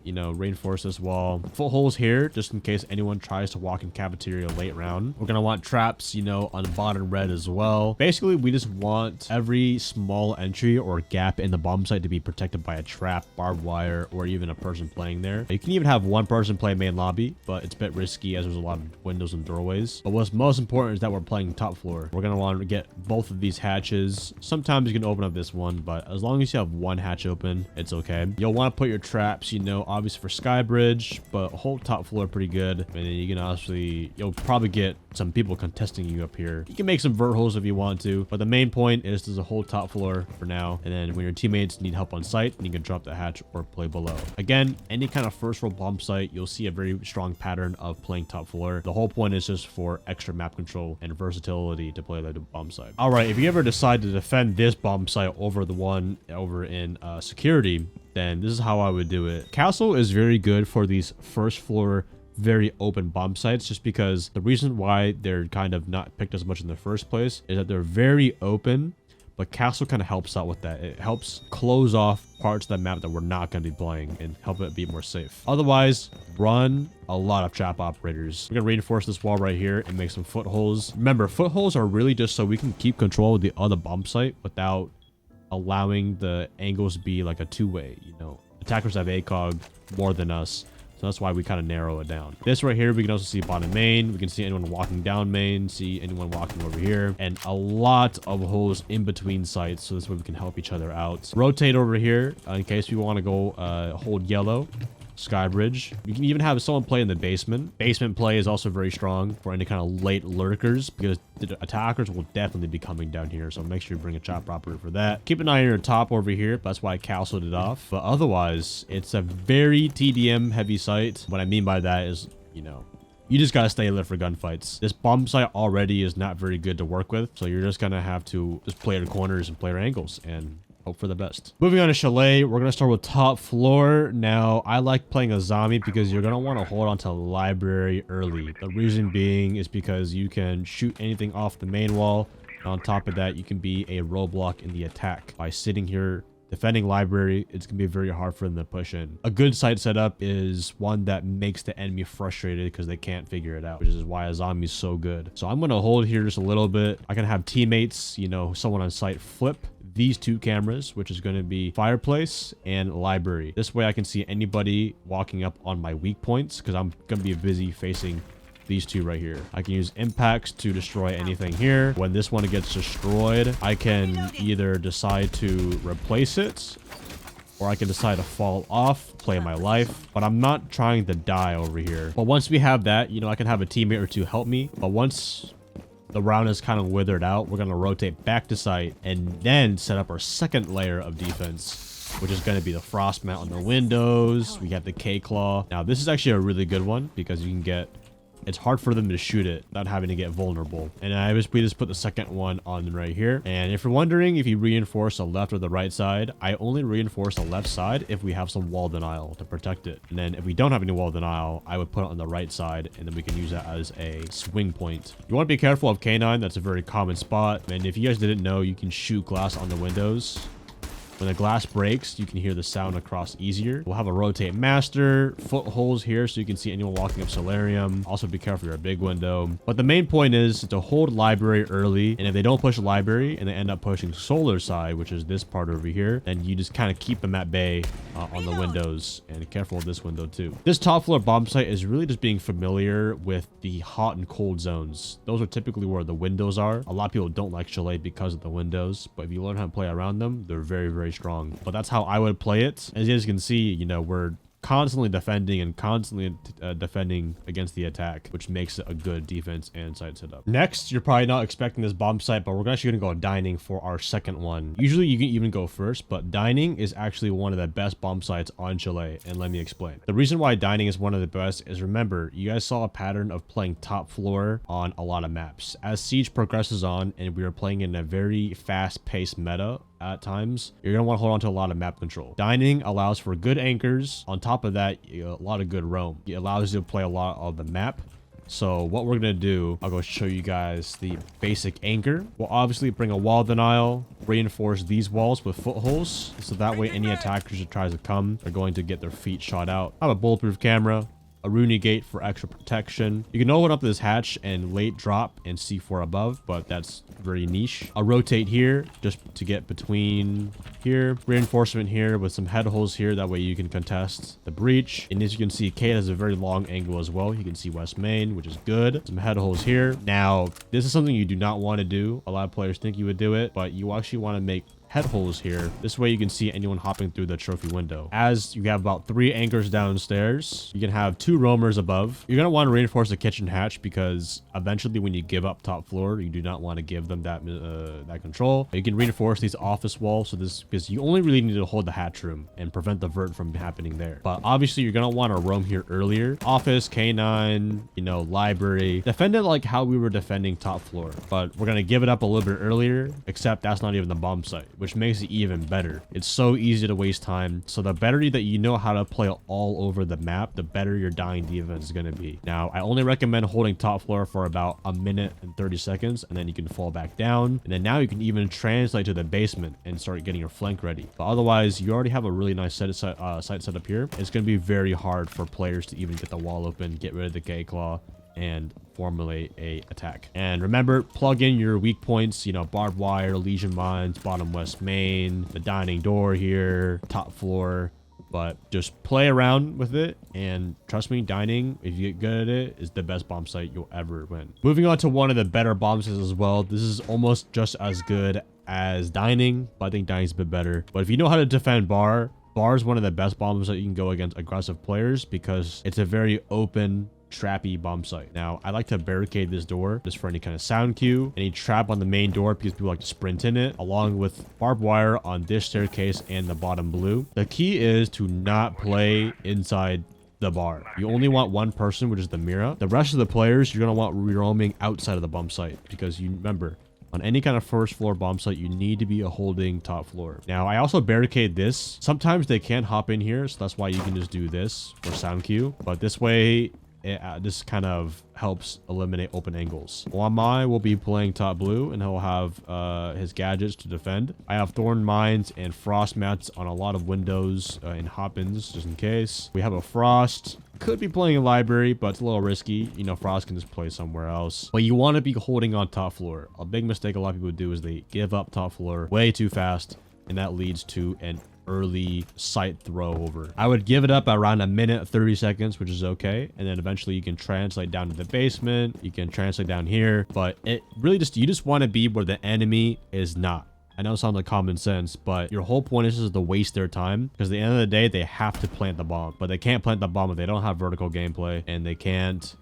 You know, reinforce this wall. Footholes here, just in case anyone tries to walk in cafeteria late round. We're gonna want traps, you know, on bottom red as well. Basically, we just want every small entry or gap in the bomb site to be protected by a trap, barbed wire, or even a person playing there. You can even have one person play main lobby, but it's a bit risky as there's a lot of windows and doorways. But what's most important is that we're playing top floor. We're gonna want to get both of these hatches. Sometimes you can open up this one, but as long as you have one hatch open, it's okay. You'll want to put your traps, you know, obviously for Skybridge, but whole top floor pretty good. And then you can obviously, you'll probably get some people contesting you up here. You can make some vert holes if you want to, but the main point is there's a whole top floor for now. And then when your teammates need help on site, you can drop the hatch or play below. Again, any kind of first roll bomb site, you'll see a very strong pattern of playing top floor. The whole point is just for extra map control and versatility to play the bomb site. All right, if you ever decide to defend this bomb site over the one over in security, then this is how I would do it. Castle is very good for these first floor, very open bomb sites, just because the reason why they're kind of not picked as much in the first place is that they're very open, but Castle kind of helps out with that. It helps close off parts of the map that we're not going to be playing and help it be more safe. Otherwise, run a lot of trap operators. We're going to reinforce this wall right here and make some footholes. Remember, footholes are really just so we can keep control of the other bomb site without allowing the angles to be like a two-way. You know, attackers have ACOG more than us, so that's why we kind of narrow it down. This right here, we can also see bottom main. We can see anyone walking down main, see anyone walking over here, and a lot of holes in between sites, so this way we can help each other out. Rotate over here in case we want to go hold yellow. Skybridge. You can even have someone play in the basement. Basement play is also very strong for any kind of late lurkers because the attackers will definitely be coming down here. So make sure you bring a chop operator for that. Keep an eye on your top over here. That's why I castled it off. But otherwise, it's a very TDM heavy site. What I mean by that is, you know, you just gotta stay alert for gunfights. This bomb site already is not very good to work with. So you're just gonna have to just play your corners and play your angles and hope for the best. Moving on to Chalet, we're going to start with top floor. Now, I like playing a zombie because you're going to want to hold on to library early. The reason being is because you can shoot anything off the main wall. And on top of that, you can be a roadblock in the attack by sitting here defending library, it's gonna be very hard for them to push in. A good site setup is one that makes the enemy frustrated because they can't figure it out, which is why a zombie's so good. So I'm gonna hold here just a little bit. I can have teammates, you know, someone on site flip these two cameras, which is going to be fireplace and library. This way I can see anybody walking up on my weak points, because I'm going to be busy facing these two right here. I can use impacts to destroy anything here. When this one gets destroyed, I can either decide to replace it, or I can decide to fall off, play my life, but I'm not trying to die over here. But once we have that, you know, I can have a teammate or two help me. But once the round is kind of withered out, we're going to rotate back to site and then set up our second layer of defense, which is going to be the frost mat on the windows. We got the K-Claw. Now, this is actually a really good one because you can get... It's hard for them to shoot it without having to get vulnerable. And we just put the second one on right here. And if you're wondering if you reinforce the left or the right side, I only reinforce the left side if we have some wall denial to protect it. And then if we don't have any wall denial, I would put it on the right side, and then we can use that as a swing point. You want to be careful of K9. That's a very common spot. And if you guys didn't know, you can shoot glass on the windows. When the glass breaks, you can hear the sound across easier. We'll have a rotate master, footholes here so you can see anyone walking up solarium. Also be careful, you're a big window. But the main point is to hold library early. And if they don't push library and they end up pushing solar side, which is this part over here, then you just kind of keep them at bay on the windows. And careful of this window too. This top floor bomb site is really just being familiar with the hot and cold zones. Those are typically where the windows are. A lot of people don't like Chalet because of the windows, but if you learn how to play around them, they're very, very strong. But that's how I would play it. As you guys can see, you know, we're constantly defending and constantly defending against the attack, which makes it a good defense and site setup. Next, you're probably not expecting this bomb site, but we're actually going to go dining for our second one. Usually you can even go first, but dining is actually one of the best bomb sites on Chalet, and let me explain. The reason why dining is one of the best is, remember, you guys saw a pattern of playing top floor on a lot of maps. As Siege progresses on and we are playing in a very fast-paced meta at times, you're going to want to hold on to a lot of map control. Dining allows for good anchors. On top of that, a lot of good roam. It allows you to play a lot of the map. So what we're going to do, I'll go show you guys the basic anchor. We'll obviously bring a wall denial, reinforce these walls with footholes, so that way any attackers that tries to come are going to get their feet shot out. I have a bulletproof camera, a Rooney gate for extra protection. You can open up this hatch and late drop and C4 above, but that's very niche. I'll rotate here just to get between here. Reinforcement here with some head holes here. That way you can contest the breach. And as you can see, Kate has a very long angle as well. You can see West Main, which is good. Some head holes here. Now, this is something you do not want to do. A lot of players think you would do it, but you actually want to make head holes here. This way you can see anyone hopping through the trophy window. As you have about 3 anchors downstairs, you can have 2 roamers above. You're going to want to reinforce the kitchen hatch because eventually when you give up top floor, you do not want to give them that control. You can reinforce these office walls, so this, because you only really need to hold the hatch room and prevent the vert from happening there. But obviously you're going to want to roam here earlier. Office, K9, you know, library. Defend it like how we were defending top floor, but we're going to give it up a little bit earlier, except that's not even the bomb site, which makes it even better. It's so easy to waste time. So the better that you know how to play all over the map, the better your dying defense is going to be. Now, I only recommend holding top floor for about 1 minute and 30 seconds, and then you can fall back down. And then now you can even translate to the basement and start getting your flank ready. But otherwise, you already have a really nice site set up here. It's going to be very hard for players to even get the wall open, get rid of the K-Claw, and formulate a attack. And remember, plug in your weak points, you know, barbed wire, legion mines, bottom west main, the dining door here, top floor. But just play around with it, and trust me, dining, if you get good at it, is the best bomb site you'll ever win. Moving on to one of the better bomb sites as well. This is almost just as good as dining, but I think dining's a bit better. But if you know how to defend bar is one of the best bombs that you can go against aggressive players because it's a very open, trappy bomb site. Now, I like to barricade this door just for any kind of sound cue, any trap on the main door because people like to sprint in it, along with barbed wire on this staircase and the bottom blue. The key is to not play inside the bar. You only want one person, which is the Mira. The rest of the players, you're going to want roaming outside of the bomb site because you remember, on any kind of first floor bomb site, you need to be a holding top floor. Now, I also barricade this. Sometimes they can't hop in here, so that's why you can just do this for sound cue. But this way, this kind of helps eliminate open angles. Wamai will be playing top blue, and he'll have his gadgets to defend. I have thorn mines and frost mats on a lot of windows and hop-ins, just in case. We have a frost. Could be playing a library, but it's a little risky. You know, frost can just play somewhere else. But you want to be holding on top floor. A big mistake a lot of people do is they give up top floor way too fast, and that leads to an early sight throw over. I would give it up around a minute 30 seconds, which is okay, and then eventually you can translate down to the basement. You can translate down here, but it really just, you just want to be where the enemy is not. I know it sounds like common sense, but your whole point is just to waste their time, because at the end of the day, they have to plant the bomb, but they can't plant the bomb if they don't have vertical gameplay, and they can't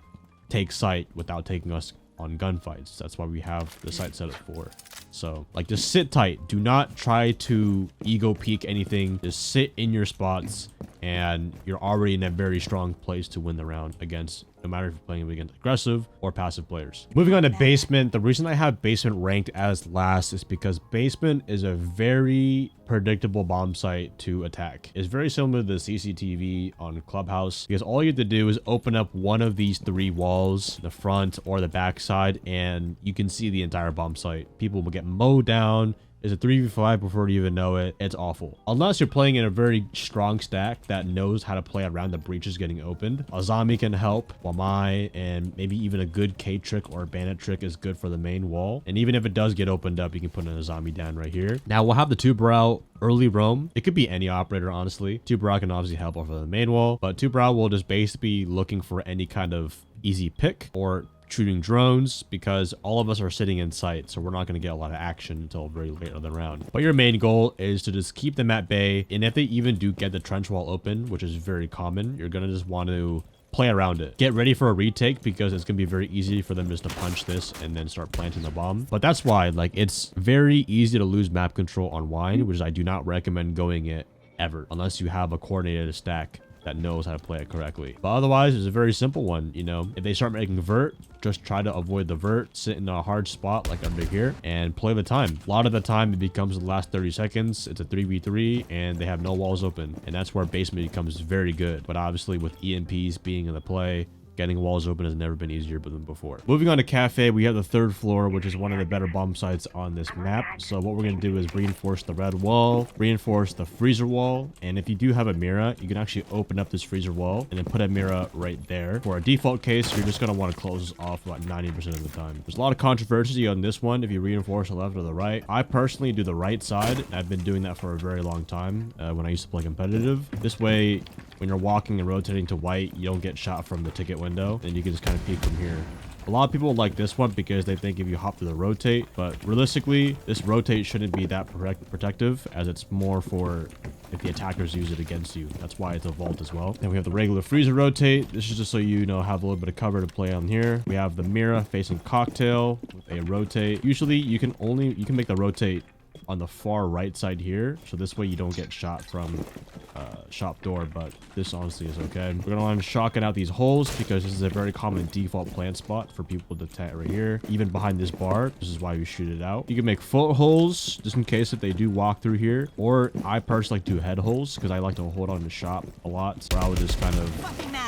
take sight without taking us on gunfights. That's why we have the sight set at 4. So, like, just sit tight. Do not try to ego peek anything. Just sit in your spots, and you're already in a very strong place to win the round against, no matter if you're playing against aggressive or passive players. Moving on to basement. The reason I have basement ranked as last is because basement is a very predictable bomb site to attack. It's very similar to the CCTV on Clubhouse, because all you have to do is open up one of these 3 walls, the front or the back side, and you can see the entire bomb site. People will get mowed down. It's a 3v5 before you even know it. It's awful. Unless you're playing in a very strong stack that knows how to play around the breaches getting opened. A zombie can help. Wamai and maybe even a good K trick or bandit trick is good for the main wall. And even if it does get opened up, you can put in a zombie down right here. Now we'll have the 2-brow early roam. It could be any operator, honestly. 2-brow can obviously help over the main wall, but 2-brow will just basically be looking for any kind of easy pick or shooting drones, because all of us are sitting in sight, so we're not going to get a lot of action until very late in the round. But your main goal is to just keep them at bay, and if they even do get the trench wall open, which is very common, you're going to just want to play around it. Get ready for a retake, because it's going to be very easy for them just to punch this and then start planting the bomb. But that's why, like, it's very easy to lose map control on wine, which I do not recommend going it ever, unless you have a coordinated stack that knows how to play it correctly. But otherwise, it's a very simple one. You know, if they start making vert, just try to avoid the vert, sit in a hard spot like under here, and play the time. A lot of the time, it becomes the last 30 seconds. It's a 3v3, and they have no walls open, and that's where basement becomes very good. But obviously, with EMPs being in the play, getting walls open has never been easier than before. Moving on to Cafe, we have the 3rd floor, which is one of the better bomb sites on this map. So what we're going to do is reinforce the red wall, reinforce the freezer wall, and if you do have a mirror, you can actually open up this freezer wall and then put a mirror right there. For a default case, you're just going to want to close this off about 90% of the time. There's a lot of controversy on this one if you reinforce the left or the right. I personally do the right side, and I've been doing that for a very long time when I used to play competitive. This way, when you're walking and rotating to white, you don't get shot from the ticket window, and you can just kind of peek from here. A lot of people like this one because they think if you hop to the rotate, but realistically, this rotate shouldn't be that protective, as it's more for if the attackers use it against you. That's why it's a vault as well. Then we have the regular freezer rotate. This is just so you know, have a little bit of cover to play on here. We have the mirror facing cocktail with a rotate. Usually you can make the rotate on the far right side here, so this way you don't get shot from shop door, but this honestly is okay. We're gonna want to shotgun out these holes, because this is a very common default plant spot for people to attack right here, even behind this bar. This is why we shoot it out. You can make foot holes just in case if they do walk through here, or I personally like to do head holes because I like to hold on to shop a lot, so I would just kind of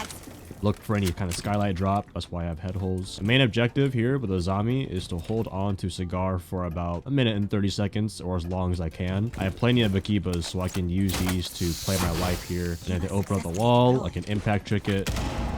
look for any kind of skylight drop. That's why I have head holes. The main objective here with a zombie is to hold on to cigar for about a minute and 30 seconds, or as long as I can. I have plenty of Akibas, so I can use these to play my life here. And if they open up the wall, I can impact trick it.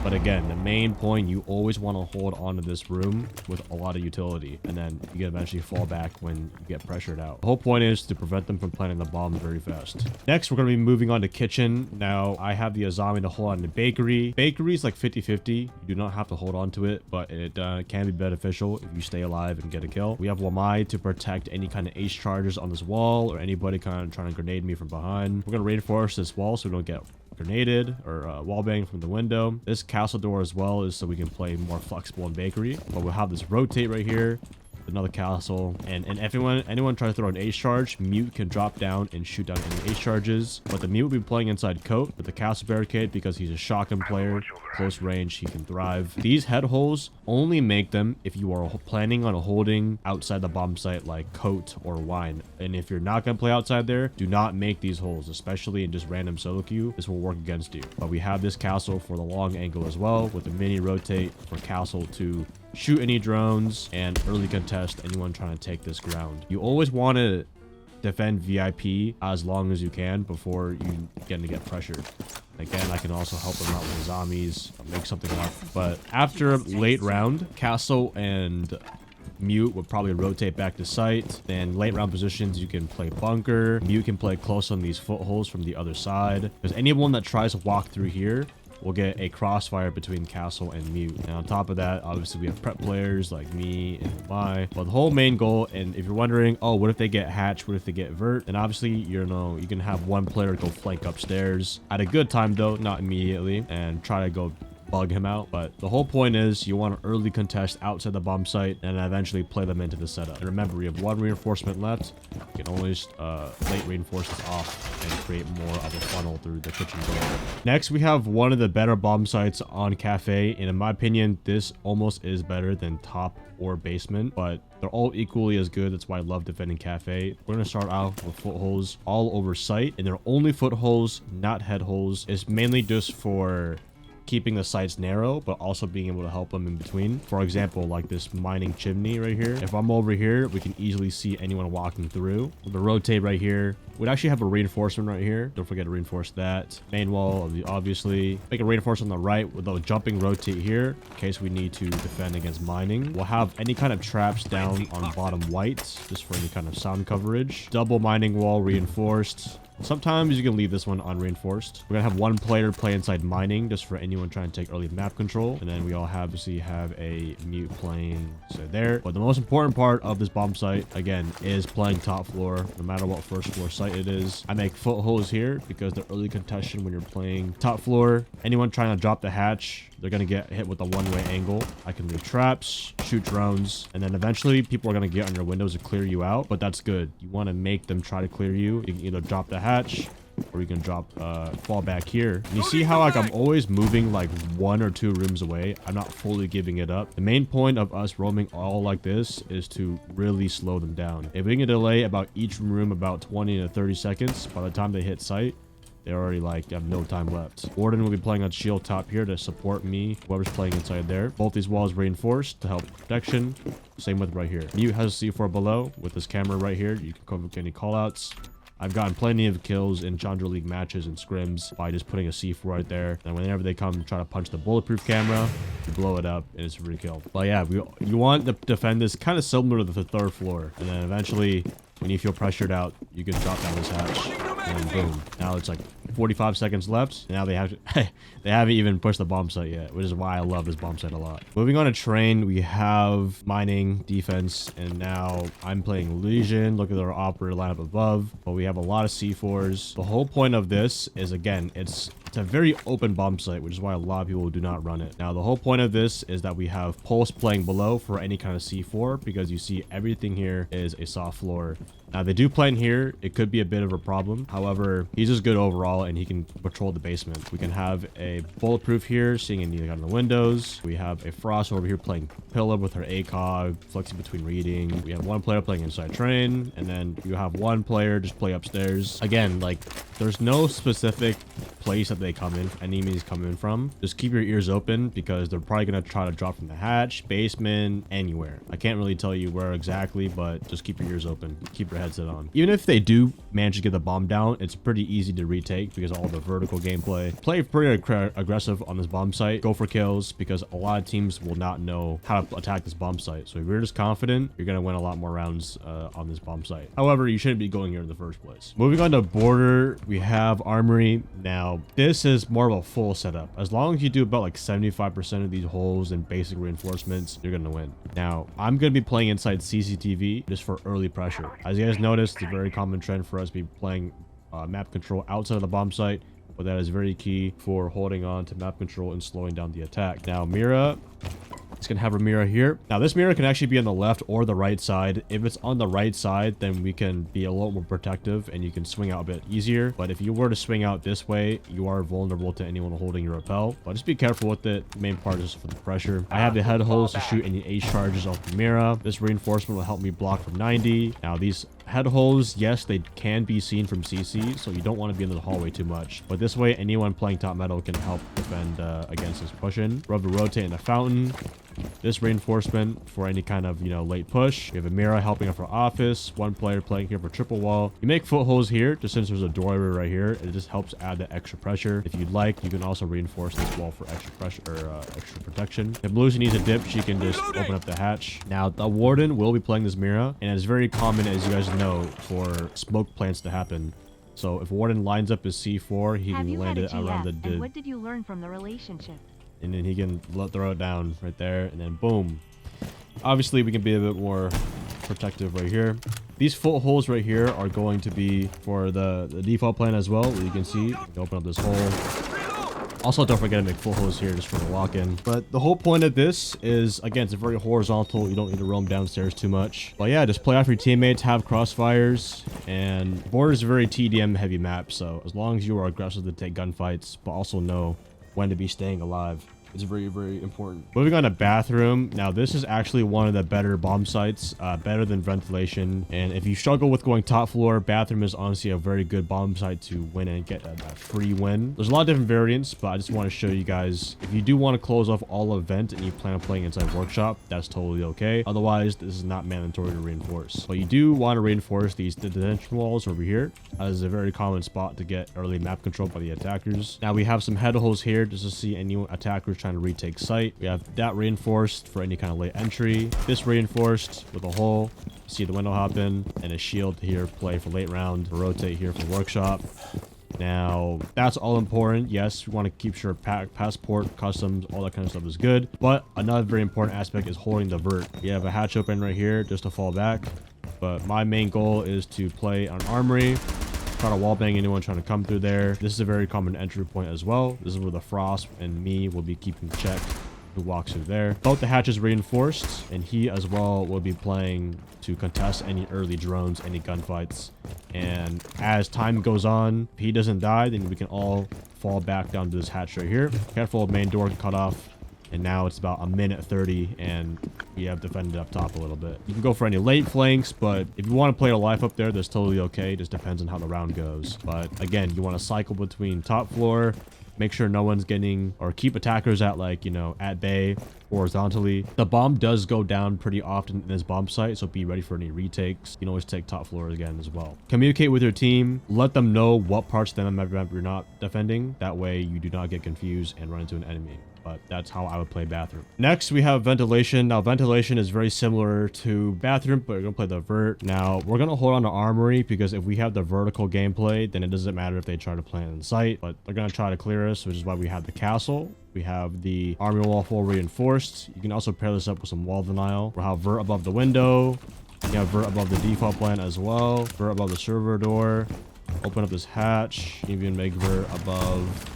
But again, the main point, you always want to hold onto this room with a lot of utility, and then you can eventually fall back when you get pressured out. The whole point is to prevent them from planting the bomb very fast. Next, we're going to be moving on to kitchen. Now, I have the Azami to hold on to bakery. Bakery is like 50-50. You do not have to hold on to it, but it can be beneficial if you stay alive and get a kill. We have Wamai to protect any kind of ace charges on this wall, or anybody kind of trying to grenade me from behind. We're going to reinforce this wall so we don't get grenaded or wallbang from the window. This castle door as well is so we can play more flexible in bakery. But we'll have this rotate right here. another castle, and anyone tries to throw an ace charge, Mute can drop down and shoot down any ace charges. But the Mute will be playing inside Coat with the castle barricade because he's a shotgun player. Close range, he can thrive. These head holes, only make them if you are planning on holding outside the bomb site like Coat or Wine. And if you're not going to play outside there, do not make these holes, especially in just random solo queue. This will work against you. But we have this castle for the long angle as well, with the mini rotate for castle to shoot any drones and early contest anyone trying to take this ground. You always want to defend VIP as long as you can before you get pressured. Again, I can also help them out with zombies, make something up. But after late round, castle and Mute would probably rotate back to site. Then late round positions, you can play bunker. Mute can play close on these footholds from the other side, because anyone that tries to walk through here will get a crossfire between castle and Mute. And on top of that, obviously we have prep players like me and my. But the whole main goal, and if you're wondering, oh, what if they get hatch, what if they get vert, then obviously you can have one player go flank upstairs at a good time though, not immediately, and try to go bug him out. But the whole point is you want to early contest outside the bomb site and eventually play them into the setup. And remember, we have one reinforcement left. You can always late reinforce this off and create more of a funnel through the kitchen door. Next, we have one of the better bomb sites on Cafe, and in my opinion, this almost is better than top or basement, but they're all equally as good. That's why I love defending Cafe. We're going to start out with footholes all over site, and they're only footholes, not head holes. It's mainly just for keeping the sites narrow, but also being able to help them in between. For example, like this mining chimney right here. If I'm over here, we can easily see anyone walking through. The rotate right here. We'd actually have a reinforcement right here. Don't forget to reinforce that. Main wall, obviously. Make a reinforcement on the right with a jumping rotate here in case we need to defend against mining. We'll have any kind of traps down on bottom white, just for any kind of sound coverage. Double mining wall reinforced. Sometimes you can leave this one unreinforced. We're gonna have one player play inside mining just for anyone trying to take early map control. And then we all obviously have a Mute playing so there. But the most important part of this bomb site, again, is playing top floor, no matter what first floor site it is. I make footholds here because the early contention when you're playing top floor, anyone trying to drop the hatch, they're going to get hit with a one-way angle. I can leave traps, shoot drones, and then eventually people are going to get on your windows to clear you out, but that's good. You want to make them try to clear you. You can either drop the hatch or you can fall back here. And you see how like I'm always moving like 1 or 2 rooms away. I'm not fully giving it up. The main point of us roaming all like this is to really slow them down. If we can delay about each room about 20 to 30 seconds, by the time they hit site, they already have no time left. Warden will be playing on shield top here to support me, whoever's playing inside there. Both these walls reinforced to help protection. Same with right here. Mute has a C4 below with this camera right here. You can cover any callouts. I've gotten plenty of kills in Chandra League matches and scrims by just putting a C4 right there. And whenever they come try to punch the bulletproof camera, you blow it up and it's a free kill. But yeah, you want to defend this kind of similar to the 3rd floor. And then eventually, when you feel pressured out, you can drop down this hatch. And boom. Now it's like 45 seconds left. And now they haven't even pushed the bomb site yet, which is why I love this bomb site a lot. Moving on to train, we have mining, defense, and now I'm playing Legion. Look at our operator lineup above. But we have a lot of C4s. The whole point of this is, again, it's a very open bomb site, which is why a lot of people do not run it. Now, the whole point of this is that we have Pulse playing below for any kind of C4, because you see everything here is a soft floor. Now, they do play in here. It could be a bit of a problem. However, he's just good overall, and he can patrol the basement. We can have a bulletproof here, seeing any out of the windows. We have a Frost over here playing pillar with her ACOG, flexing between reading. We have one player playing inside train, and then you have one player just play upstairs. Again, like, there's no specific place that they come in, enemies come in from. Just keep your ears open, because they're probably going to try to drop from the hatch, basement, anywhere. I can't really tell you where exactly, but just keep your ears open. Keep your headset on. Even if they do manage to get the bomb down, it's pretty easy to retake because all the vertical gameplay. Play pretty aggressive on this bomb site. Go for kills, because a lot of teams will not know how to attack this bomb site. So if you're just confident, you're going to win a lot more rounds on this bomb site. However, you shouldn't be going here in the first place. Moving on to border, we have armory. Now, this is more of a full setup. As long as you do about like 75% of these holes and basic reinforcements, you're going to win. Now, I'm going to be playing inside CCTV just for early pressure. As you guys noticed, it's a very common trend for us to be playing map control outside of the bomb site, but that is very key for holding on to map control and slowing down the attack. Now, Mira, It's gonna have a mirror here. Now this mirror can actually be on the left or the right side. If it's on the right side, then we can be a little more protective and you can swing out a bit easier. But if you were to swing out this way, you are vulnerable to anyone holding your rappel. But just be careful with it. The main part is for the pressure. I have the head holes to shoot any ace charges off the mirror. This reinforcement will help me block from 90. Now these head holes, yes, they can be seen from CC, so you don't want to be in the hallway too much. But this way, anyone playing top metal can help defend against this push-in. We're able to rotate in the fountain. This reinforcement for any kind of, late push. We have a mirror helping out for office. One player playing here for triple wall. You make footholds here, just since there's a doorway right here. It just helps add the extra pressure. If you'd like, you can also reinforce this wall for extra pressure or extra protection. If Lucy needs a dip, she can just open up the hatch. Now, the warden will be playing this mirror, and it's very common, as you guys know, for smoke plants to happen. So if warden lines up his C4, he can land it around the and what did you learn from the relationship? And then he can throw it down right there, and then boom. Obviously, we can be a bit more protective right here. These footholds right here are going to be for the default plan as well. You can see, you can open up this hole. Also, don't forget to make footholds here just for the lock-in. But the whole point of this is, again, it's very horizontal. You don't need to roam downstairs too much. But yeah, just play off your teammates, have crossfires, and Border is a very TDM heavy map. So as long as you are aggressive to take gunfights, but also know when to be staying alive, it's very, very important. Moving on to bathroom. Now, this is actually one of the better bomb sites, better than ventilation. And if you struggle with going top floor, bathroom is honestly a very good bomb site to win and get a free win. There's a lot of different variants, but I just want to show you guys, if you do want to close off all of vent and you plan on playing inside workshop, that's totally okay. Otherwise, this is not mandatory to reinforce. But you do want to reinforce these detention walls over here, as a very common spot to get early map control by the attackers. Now, we have some head holes here just to see any attackers trying to retake site. We have that reinforced for any kind of late entry. This reinforced with a hole. See the window hop in, and a shield here play for late round. Rotate here for workshop. Now, that's all important. Yes, we want to keep sure passport, customs, all that kind of stuff is good. But another very important aspect is holding the vert. You have a hatch open right here just to fall back. But my main goal is to play on armory. Try to wallbang anyone trying to come through there. This is a very common entry point as well. This is where the Frost and me will be keeping check who walks through there. Both the hatches reinforced, and he as well will be playing to contest any early drones, any gunfights. And as time goes on, if he doesn't die, then we can all fall back down to this hatch right here. Careful, main door cut off. And now it's about a minute 30, and we have defended up top a little bit. You can go for any late flanks, but if you want to play a life up there, that's totally okay. It just depends on how the round goes. But again, you want to cycle between top floor, make sure no one's getting, or keep attackers at at bay horizontally. The bomb does go down pretty often in this bomb site, so be ready for any retakes. You can always take top floor again as well. Communicate with your team. Let them know what parts of the map you're not defending. That way you do not get confused and run into an enemy. But that's how I would play bathroom. Next, we have ventilation. Now, ventilation is very similar to bathroom, but we're going to play the vert. Now, we're going to hold on to armory because if we have the vertical gameplay, then it doesn't matter if they try to plant in sight, but they're going to try to clear us, which is why we have the castle. We have the army wall full reinforced. You can also pair this up with some wall denial. We'll have vert above the window. You have vert above the default plan as well. Vert above the server door. Open up this hatch. Even make vert above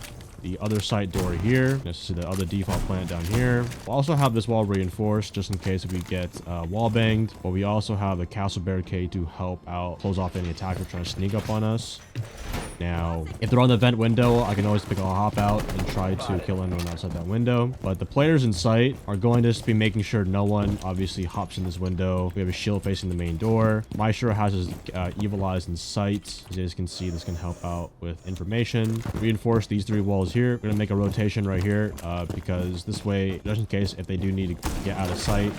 the other side door here. Let's see the other default plant down here. We'll also have this wall reinforced just in case if we get wall banged. But we also have the castle barricade to help out, close off any attacker trying to sneak up on us. Now, if they're on the vent window, I can always pick a hop out and try to kill anyone outside that window. But the players in sight are going to just be making sure no one obviously hops in this window. We have a shield facing the main door. Maestro has his evil eyes in sight. As you guys can see, this can help out with information. Reinforce these three walls here. We're going to make a rotation right here because this way, just in case if they do need to get out of sight,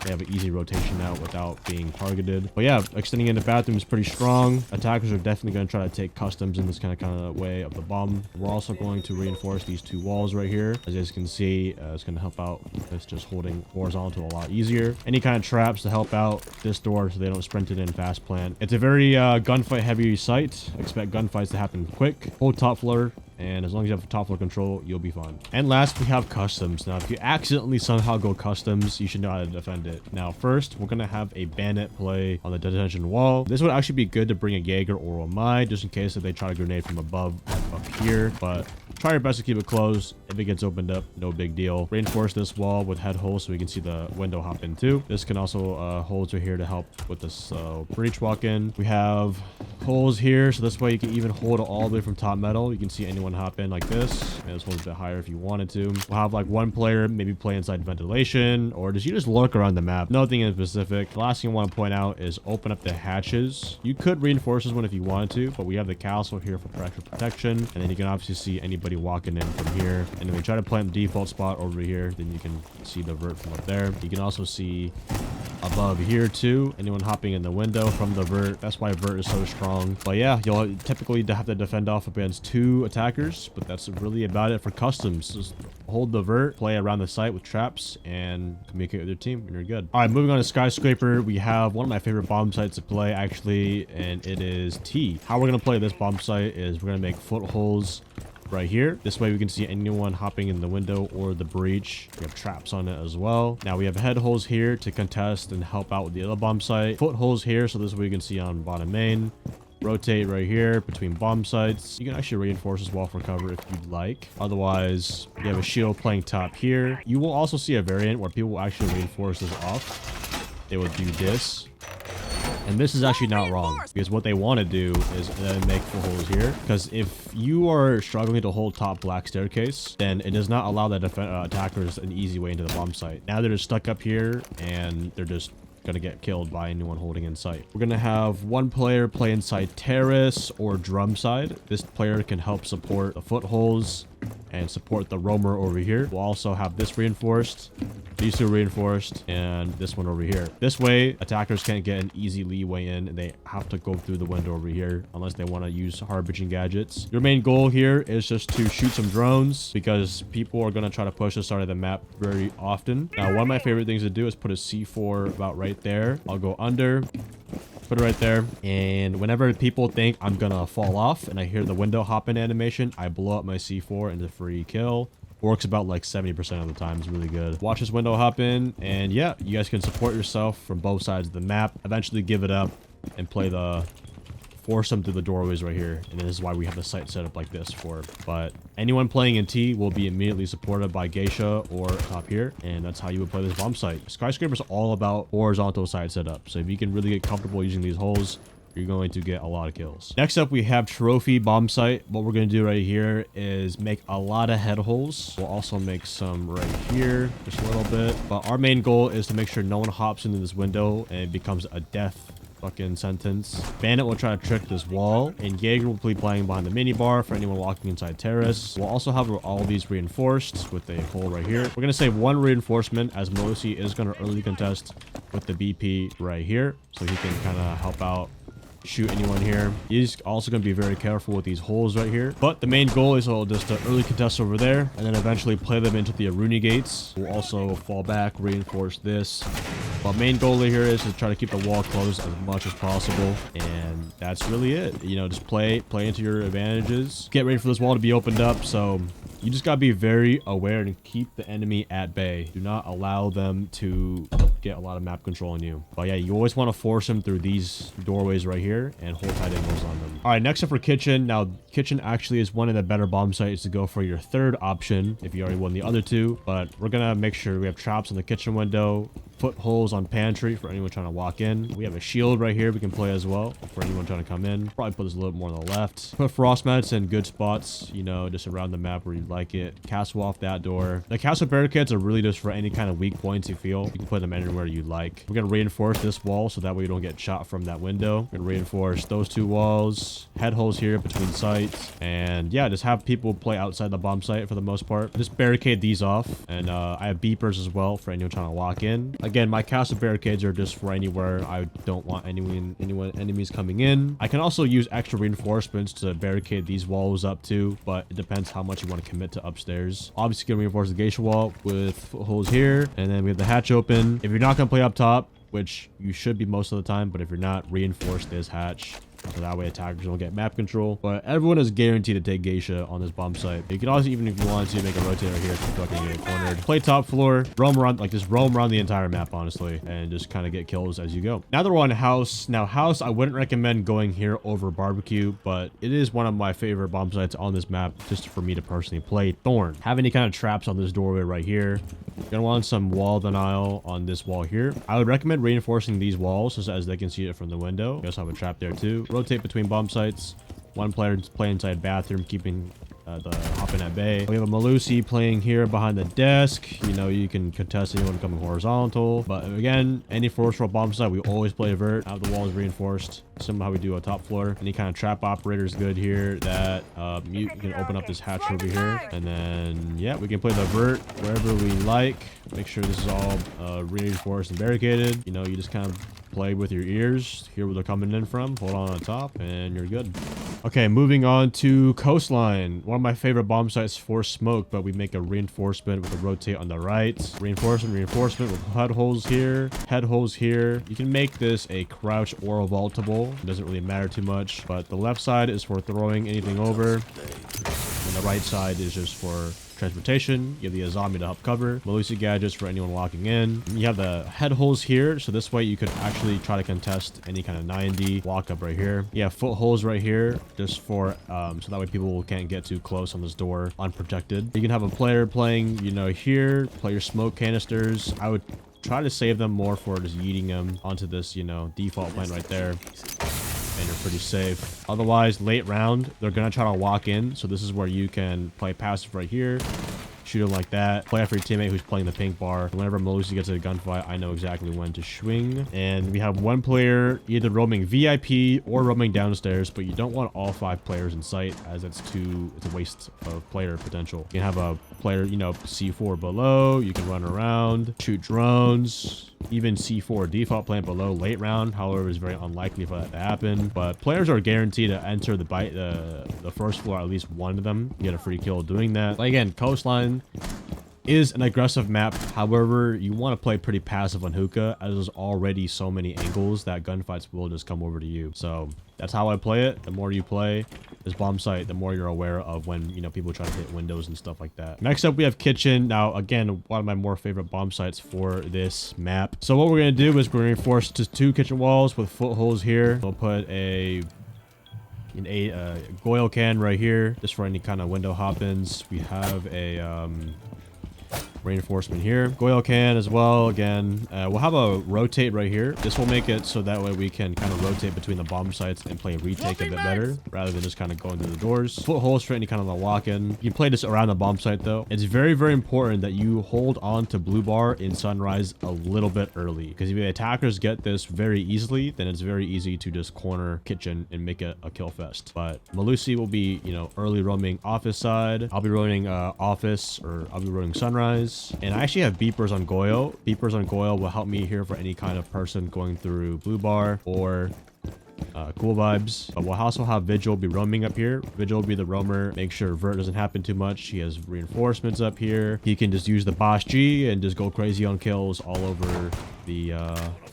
they have an easy rotation out without being targeted. But yeah, extending into bathroom is pretty strong. Attackers are definitely going to try to take customs in this kind of way of the bomb. We're also going to reinforce these two walls right here. As you guys can see, it's going to help out. It's just holding horizontal a lot easier. Any kind of traps to help out this door so they don't sprint it in fast plant. It's a very gunfight heavy site. Expect gunfights to happen quick. Hold top floor and as long as you have top floor control, you'll be fine. And last, we have customs. Now, if you accidentally somehow go customs, you should know how to defend it. Now, first, we're gonna have a bandit play on the detention wall. This would actually be good to bring a Jaeger or a Mai, just in case if they try to grenade from above up here, but try your best to keep it closed. If it gets opened up, no big deal. Reinforce this wall with head holes so we can see the window hop in too. This can also holes are here to help with this breach walk in. We have holes here, so this way you can even hold it all the way from top metal. You can see anyone hop in like this. And this one's a bit higher if you wanted to. We'll have like one player maybe play inside ventilation, or you just lurk around the map. Nothing in specific. The last thing I want to point out is open up the hatches. You could reinforce this one if you wanted to, but we have the castle here for extra protection, and then you can obviously see anybody walking in from here. And if we try to plant the default spot over here, then you can see the vert from up there. You can also see above here too, anyone hopping in the window from the vert. That's why vert is so strong. But yeah, you'll typically have to defend off against 2 attackers, but that's really about it for customs. Just hold the vert, play around the site with traps, and communicate with your team, and you're good. All right, moving on to Skyscraper, we have one of my favorite bomb sites to play actually, and it is T. How we're gonna play this bomb site is we're gonna make footholds right here. This way we can see anyone hopping in the window or the breach. We have traps on it as well. Now we have head holes here to contest and help out with the other bomb site. Footholes here, so this way you can see on bottom main. Rotate right here between bomb sites. You can actually reinforce this wall for cover if you'd like. Otherwise, you have a shield playing top here. You will also see a variant where people will actually reinforce this off. They will do this. And this is actually not wrong, because what they want to do is make footholds here. Because if you are struggling to hold top black staircase, then it does not allow the attackers an easy way into the bomb site. Now they're just stuck up here, and they're just gonna get killed by anyone holding in sight. We're gonna have one player play inside terrace or drum side. This player can help support the footholds and support the roamer over here. We'll also have this reinforced, these 2 reinforced, and this one over here. This way, attackers can't get an easy leeway in, and they have to go through the window over here unless they want to use hard-breaching gadgets. Your main goal here is just to shoot some drones, because people are going to try to push this side of the map very often. Now, one of my favorite things to do is put a C4 about right there. I'll go under, put it right there, and whenever people think I'm gonna fall off and I hear the window hop in animation, I blow up my C4 into free kill. Works about like 70% of the time. It's really good. Watch this window hop in, and yeah, you guys can support yourself from both sides of the map. Eventually give it up and play the force them through the doorways right here, and this is why we have the site set up like this for. But anyone playing in T will be immediately supported by Geisha or top here, and that's how you would play this bomb site. Skyscraper is all about horizontal side setup, so if you can really get comfortable using these holes, you're going to get a lot of kills. Next up, we have trophy bomb site. What we're going to do right here is make a lot of head holes. We'll also make some right here, just a little bit, but our main goal is to make sure no one hops into this window and it becomes a death fucking sentence. Bandit will try to trick this wall, and Jaeger will be playing behind the minibar for anyone walking inside terrace. We'll also have all of these reinforced with a hole right here. We're gonna save one reinforcement, as Melosi is gonna early contest with the BP right here, so he can kind of help out, shoot anyone here. He's also going to be very careful with these holes right here, but the main goal is just to early contest over there and then eventually play them into the Aruni gates. We'll also fall back, reinforce this, but main goal here is to try to keep the wall closed as much as possible, and that's really it. You know, just play into your advantages. Get ready for this wall to be opened up, so you just gotta be very aware and keep the enemy at bay. Do not allow them to get a lot of map control on you. But yeah, you always want to force them through these doorways right here and hold tight angles on them. All right, next up for kitchen. Now, kitchen actually is one of the better bomb sites to go for your third option if you already won the other two. But we're gonna make sure we have traps in the kitchen window, footholes on pantry for anyone trying to walk in. We have a shield right here we can play as well for anyone trying to come in. Probably put this a little bit more on the left. Put frost mats in good spots, you know, just around the map where you like it. Castle off that door. The castle barricades are really just for any kind of weak points you feel. You can put them anywhere you like. We're gonna reinforce this wall so that way you don't get shot from that window. We're gonna reinforce those two walls. Head holes here between sites. And yeah, just have people play outside the bomb site for the most part. Just barricade these off. And I have beepers as well for anyone trying to walk in. Again, my castle barricades are just for anywhere I don't want enemies coming in. I can also use extra reinforcements to barricade these walls up too, but it depends how much you want to commit to upstairs. Obviously, gonna reinforce the geisha wall with holes here, and then we have the hatch open. If you're not gonna play up top, which you should be most of the time, but if you're not, reinforce this hatch So that way attackers don't get map control. But everyone is guaranteed to take geisha on this bomb site. You can also, even if you want to, make a rotator here if you fucking get cornered. Play top floor, roam around, like just roam around the entire map, honestly, and just kind of get kills as you go. Now that we're on house. Now house, I wouldn't recommend going here over barbecue, but it is one of my favorite bomb sites on this map, just for me to personally play. Thorn. Have any kind of traps on this doorway right here. You're gonna want some wall denial on this wall here. I would recommend reinforcing these walls so as they can see it from the window. You also have a trap there too. Rotate between bomb sites. One player play inside bathroom, keeping the hopping at bay. We have a Malusi playing here behind the desk. You know, you can contest anyone coming horizontal. But again, any force roll bomb site, we always play vert. Have the walls reinforced. Similar how we do a top floor. Any kind of trap operator is good here. That you can open up this hatch over here. And then, yeah, we can play the vert wherever we like. Make sure this is all reinforced and barricaded. You know, you just kind of play with your ears, hear where they're coming in from, hold on top, and you're good. Okay, moving on to Coastline. One of my favorite bomb sites for smoke, but we make a reinforcement with a rotate on the right. Reinforcement with head holes here, head holes here. You can make this a crouch or a vaultable. It doesn't really matter too much, but the left side is for throwing anything over, and the right side is just for transportation. You have the Azami to help cover. Malusi gadgets for anyone walking in. You have the head holes here, so this way you could actually try to contest any kind of 90 walk up right here. You have footholes right here, just for so that way people can't get too close on this door unprotected. You can have a player playing, you know, here, play your smoke canisters. I would try to save them more for just yeeting them onto this, you know, default plant right there. And you're pretty safe. Otherwise, late round, they're gonna try to walk in. So this is where you can play passive right here. Shoot them like that. Play after your teammate who's playing the pink bar. Whenever Malusi gets a gunfight, I know exactly when to swing. And we have one player either roaming VIP or roaming downstairs, but you don't want all 5 players in sight, as it's a waste of player potential. You can have a player, you know, C4 below. You can run around, shoot drones. Even C4 default plant below late round. However, it's very unlikely for that to happen. But players are guaranteed to enter the first floor, at least one of them. You get a free kill doing that. But again, Coastline is an aggressive map. However, you want to play pretty passive on hookah, as there's already so many angles that gunfights will just come over to you. So that's how I play it. The more you play this bomb site, the more you're aware of when, you know, people try to hit windows and stuff like that. Next up, we have kitchen. Now, again, one of my more favorite bomb sites for this map. So what we're going to do is we're going to reinforce just 2 kitchen walls with footholes here. We'll put a Goyle can right here, just for any kind of window hop-ins. We have a reinforcement here. Goyle can as well. Again, we'll have a rotate right here. This will make it so that way we can kind of rotate between the bomb sites and play retake a bit better, rather than just kind of going through the doors. Footholes for any kind of a walk-in. You can play this around the bomb site though. It's very, very important that you hold on to blue bar in sunrise a little bit early, because if the attackers get this very easily, then it's very easy to just corner kitchen and make it a kill fest. But Malusi will be, you know, early roaming office side. I'll be roaming office, or I'll be roaming sunrise. And I actually have beepers on Goyle. Beepers on Goyle will help me here for any kind of person going through blue bar or cool vibes. But we'll also have Vigil be roaming up here. Vigil will be the roamer. Make sure vert doesn't happen too much. He has reinforcements up here. He can just use the Boss G and just go crazy on kills all over the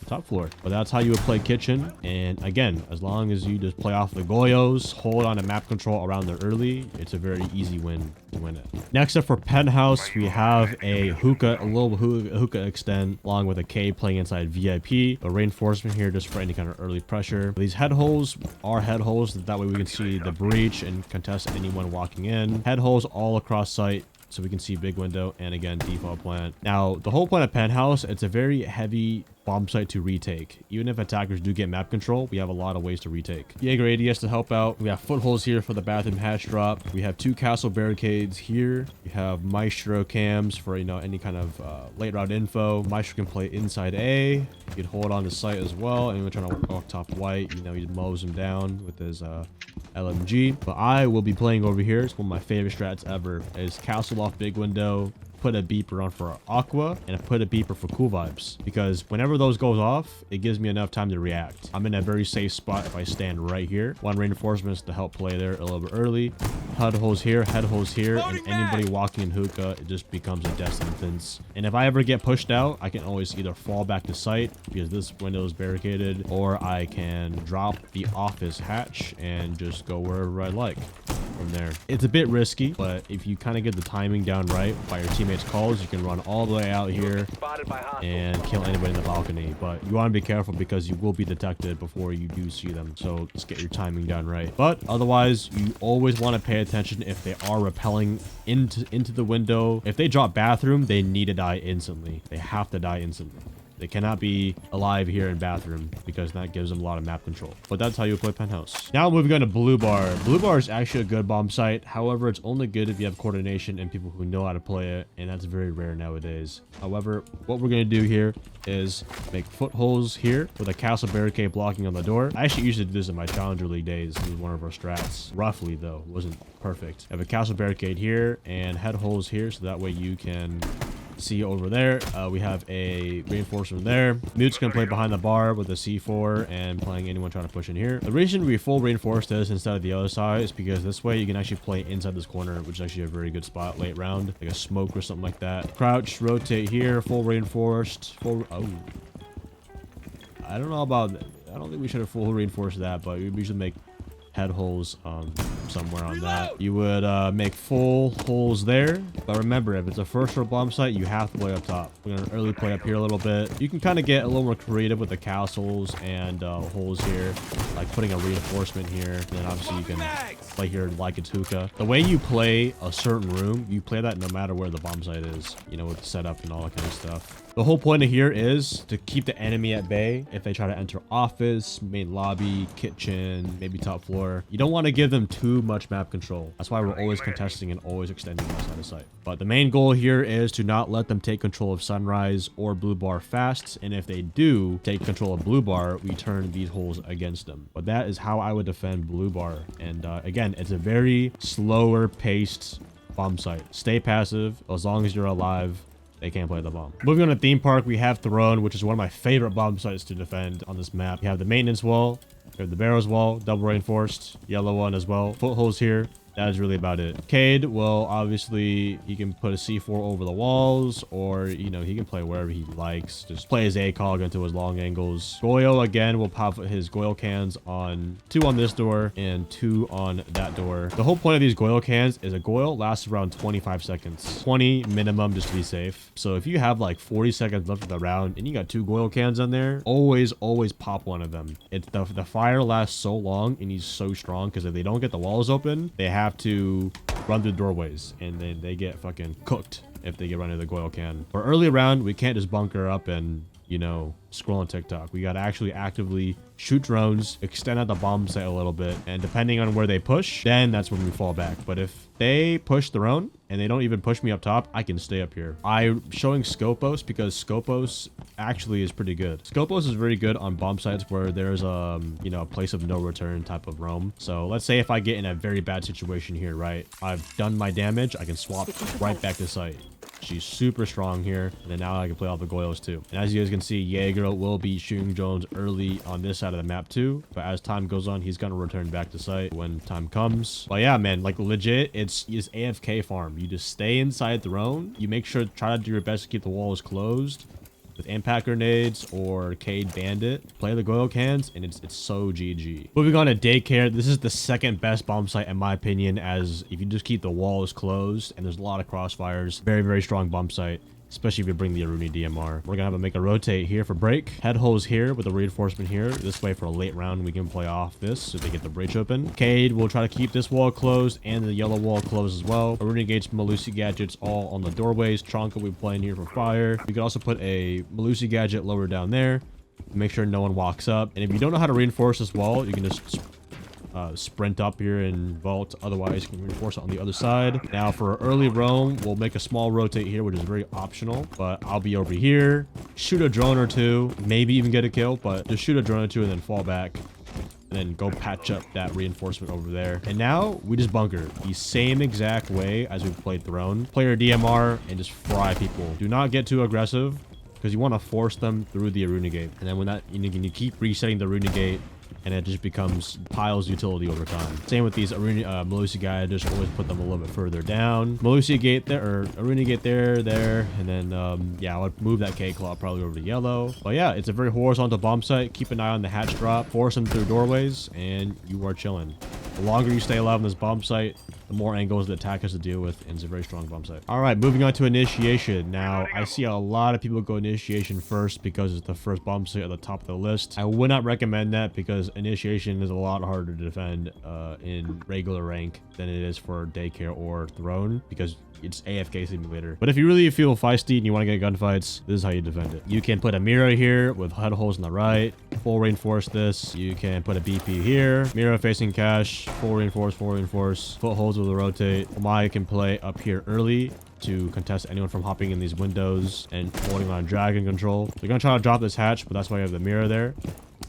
top floor. But that's how you would play kitchen. And again, as long as you just play off the Goyos, hold on to map control around there early, it's a very easy win to win it. Next up for penthouse, we have a little hookah extend along with a K playing inside VIP. A reinforcement here just for any kind of early pressure. These head holes are head holes, that way we can see the breach and contest anyone walking in. Head holes all across site, so we can see big window and again default plant. Now the whole point of penthouse, it's a very heavy bomb site to retake. Even if attackers do get map control, we have a lot of ways to retake. Jaeger ADS to help out. We have footholes here for the bathroom hatch drop. We have 2 castle barricades here. We have Maestro cams for, you know, any kind of late route info. Maestro can play inside A. You can hold on to site as well. Anyone trying to walk top white, you know, he mows him down with his LMG. But I will be playing over here. It's one of my favorite strats ever. Is castle off big window, put a beeper on for Aqua and I put a beeper for Cool Vibes, because whenever those goes off, it gives me enough time to react. I'm in a very safe spot if I stand right here. One reinforcements to help play there a little bit early. HUD holes here, head holes here, and anybody walking in hookah, it just becomes a death sentence. And if I ever get pushed out, I can always either fall back to site because this window is barricaded, or I can drop the office hatch and just go wherever I like from there. It's a bit risky, but if you kind of get the timing down right by your teammates' calls, you can run all the way out here and kill anybody in the balcony. But you want to be careful because you will be detected before you do see them. So let's get your timing down right. But otherwise, you always want to pay attention if they are rappelling into the window. If they drop bathroom, they need to die instantly. They have to die instantly. They cannot be alive here in bathroom because that gives them a lot of map control. But that's how you play penthouse. Now moving on to Blue Bar. Blue Bar is actually a good bomb site. However, it's only good if you have coordination and people who know how to play it, and that's very rare nowadays. However, what we're going to do here is make footholes here with a castle barricade blocking on the door. I actually used to do this in my Challenger League days. This was one of our strats. Roughly though, it wasn't perfect. I have a castle barricade here and head holes here, so that way you can see over there. We have a reinforcement there. Mute's gonna play behind the bar with a C4 and playing anyone trying to push in here. The reason we full reinforce this instead of the other side is because this way you can actually play inside this corner, which is actually a very good spot late round, like a smoke or something like that. Crouch, rotate here, full reinforced. Full. Oh, I don't know about that. I don't think we should have full reinforced that, but we should make head holes somewhere on that. You would make full holes there, but remember, if it's a first floor bomb site, you have to play up top. We're gonna early play up here a little bit. You can kind of get a little more creative with the castles and holes here, like putting a reinforcement here, and then obviously you can play here like it's hookah. The way you play a certain room, you play that no matter where the bomb site is, you know, with the setup and all that kind of stuff. The whole point of here is to keep the enemy at bay. If they try to enter office, main lobby, kitchen, maybe top floor, you don't want to give them too much map control. That's why we're always contesting and always extending outside of sight. But the main goal here is to not let them take control of Sunrise or Blue Bar fast. And if they do take control of Blue Bar, we turn these holes against them. But that is how I would defend Blue Bar. And again, it's a very slower paced bomb site. Stay passive. As long as you're alive, they can't play the bomb. Moving on to Themepark, we have Throne, which is one of my favorite bomb sites to defend on this map. You have the maintenance wall, you have the barrels wall, double reinforced, yellow one as well. Footholes here. That is really about it. Cade will obviously, he can put a C4 over the walls, or, you know, he can play wherever he likes. Just play his ACOG into his long angles. Goyle, again, will pop his Goyle cans on 2 on this door and 2 on that door. The whole point of these Goyle cans is a Goyle lasts around 25 seconds. 20 minimum just to be safe. So if you have like 40 seconds left of the round and you got 2 Goyle cans on there, always pop one of them. It's the fire lasts so long and he's so strong because if they don't get the walls open, they have to run through doorways and then they get fucking cooked if they get run into the Goyle can. For early round, we can't just bunker up and, you know, scroll on TikTok. We got to actually actively shoot drones, extend out the bomb site a little bit, and depending on where they push, then that's when we fall back. But if they push their own and they don't even push me up top, I can stay up here. I'm showing Scopos because Scopos actually is pretty good. Scopos is very good on bomb sites where there's you know, a place of no return type of roam. So let's say if I get in a very bad situation here, right? I've done my damage, I can swap right back to site. She's super strong here, and then now I can play all the Goyles too. And as you guys can see, Jaeger will be shooting drones early on this side of the map too, but as time goes on, he's gonna return back to site when time comes. But yeah, man, like legit, it's AFK farm. You just stay inside Throne. You make sure, try to do your best to keep the walls closed with impact grenades or Cade Bandit. Play the Goyle cans, and it's so GG. Moving on to Daycare, this is the second best bomb site in my opinion, as if you just keep the walls closed and there's a lot of crossfires, very strong bomb site, especially if you bring the Aruni DMR. We're gonna have to make a rotate here for break. Head holes here with a reinforcement here. This way for a late round, we can play off this so they get the breach open. Cade will try to keep this wall closed and the yellow wall closed as well. Aruni gates, Malusi gadgets all on the doorways. Tronka will be playing here for fire. You can also put a Malusi gadget lower down there. Make sure no one walks up. And if you don't know how to reinforce this wall, you can just sprint up here and vault. Otherwise, you can reinforce it on the other side. Now for early roam, we'll make a small rotate here, which is very optional, but I'll be over here, shoot a drone or two, maybe even get a kill, but just shoot a drone or two and then fall back and then go patch up that reinforcement over there. And now we just bunker the same exact way as we played Throne. Play your DMR and just fry people. Do not get too aggressive because you want to force them through the Aruna Gate. And then when that, you keep resetting the Aruna Gate, and it just becomes piles utility over time. Same with these Melusi guys, just always put them a little bit further down. Melusi Gate there, or Aruna Gate there, and then, yeah, I would move that K-Claw probably over to yellow. But yeah, it's a very horizontal bomb site. Keep an eye on the hatch drop, force them through doorways, and you are chilling. The longer you stay alive on this bomb site, the more angles the attack has to deal with, and it's a very strong bomb site. All right, moving on to initiation. Now, I see a lot of people go initiation first because it's the first bomb site at the top of the list. I would not recommend that because initiation is a lot harder to defend in regular rank than it is for daycare or throne because it's AFK simulator. But if you really feel feisty and you want to get gunfights, this is how you defend it. You can put a mirror here with HUD holes on the right, full reinforce this. You can put a BP here, mirror facing cache, full reinforce, footholds with a rotate. Omai can play up here early to contest anyone from hopping in these windows and holding on dragon control. You're gonna try to drop this hatch, but that's why you have the mirror there.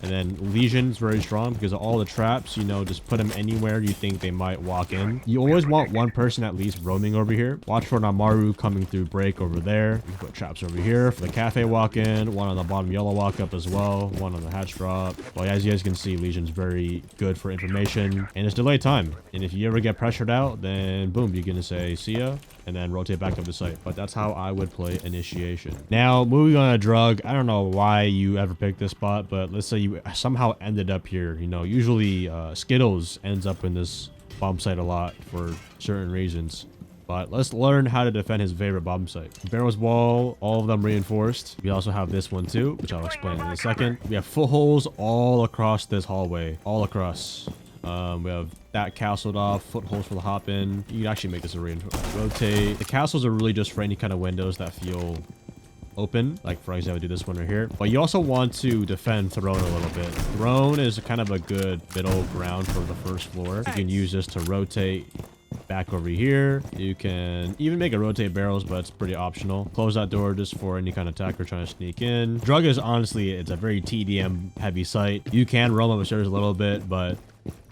And then Legion's very strong because of all the traps, you know, just put them anywhere you think they might walk in. You always want one person at least roaming over here. Watch for Namaru coming through break over there. You put traps over here for the Kafe walk in, one on the bottom yellow walk up as well, one on the hatch drop. Well, as you guys can see, Legion's very good for information and it's delay time. And if you ever get pressured out, then boom, you're gonna say see ya and then rotate back up the site. But that's how I would play initiation. Now, moving on to drug. I don't know why you ever picked this spot, but let's say you somehow ended up here. You know, usually Skittles ends up in this bomb site a lot for certain reasons. But let's learn how to defend his favorite bomb site. Barrels wall, all of them reinforced. We also have this one too, which I'll explain in a second. We have footholds all across this hallway, all across. We have that castled off, footholds for the hop in. You can actually make this a rotate. The castles are really just for any kind of windows that feel open, like for example do this one right here. But you also want to defend Throne a little bit. Throne is kind of a good middle ground for the first floor. You can use this to rotate back over here. You can even make a rotate barrels, but it's pretty optional. Close that door just for any kind of attacker trying to sneak in. Drug is honestly, it's a very TDM heavy site. You can roam upstairs a little bit, but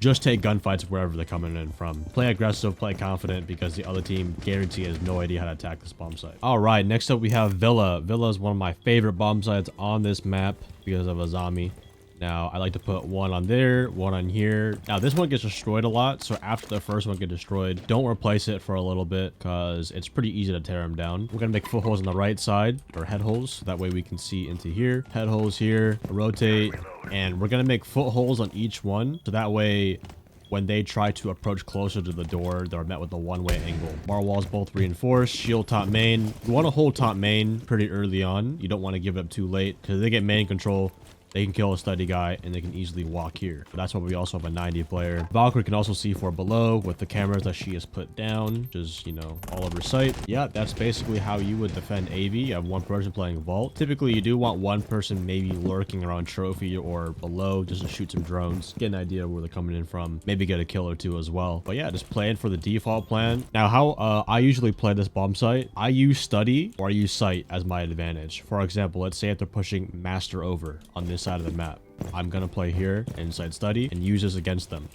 just take gunfights wherever they're coming in from. Play aggressive, play confident, because the other team guarantee has no idea how to attack this bomb site. All right, next up we have Villa. Villa is one of my favorite bomb sites on this map because of Azami. Now, I like to put one on there, one on here. Now, this one gets destroyed a lot, so after the first one gets destroyed, don't replace it for a little bit because it's pretty easy to tear them down. We're going to make footholds on the right side, or head holes, so that way we can see into here. Head holes here, rotate, and we're going to make footholds on each one, so that way when they try to approach closer to the door, they're met with a one-way angle. Bar walls both reinforced. Shield top main. You want to hold top main pretty early on. You don't want to give it up too late because they get main control. They can kill a steady guy and they can easily walk here. But that's why we also have a 90 player. Valkyrie can also C4 below with the cameras that she has put down, which is, you know, all over sight. Yeah, that's basically how you would defend AV. You have one person playing Vault. Typically, you do want one person maybe lurking around Trophy or below just to shoot some drones. Get an idea of where they're coming in from. Maybe get a kill or two as well. But yeah, just plan for the default plan. Now, how I usually play this bomb site, I use study or I use sight as my advantage. For example, let's say if they're pushing master over on this side of the map, I'm gonna play here inside study and use this against them.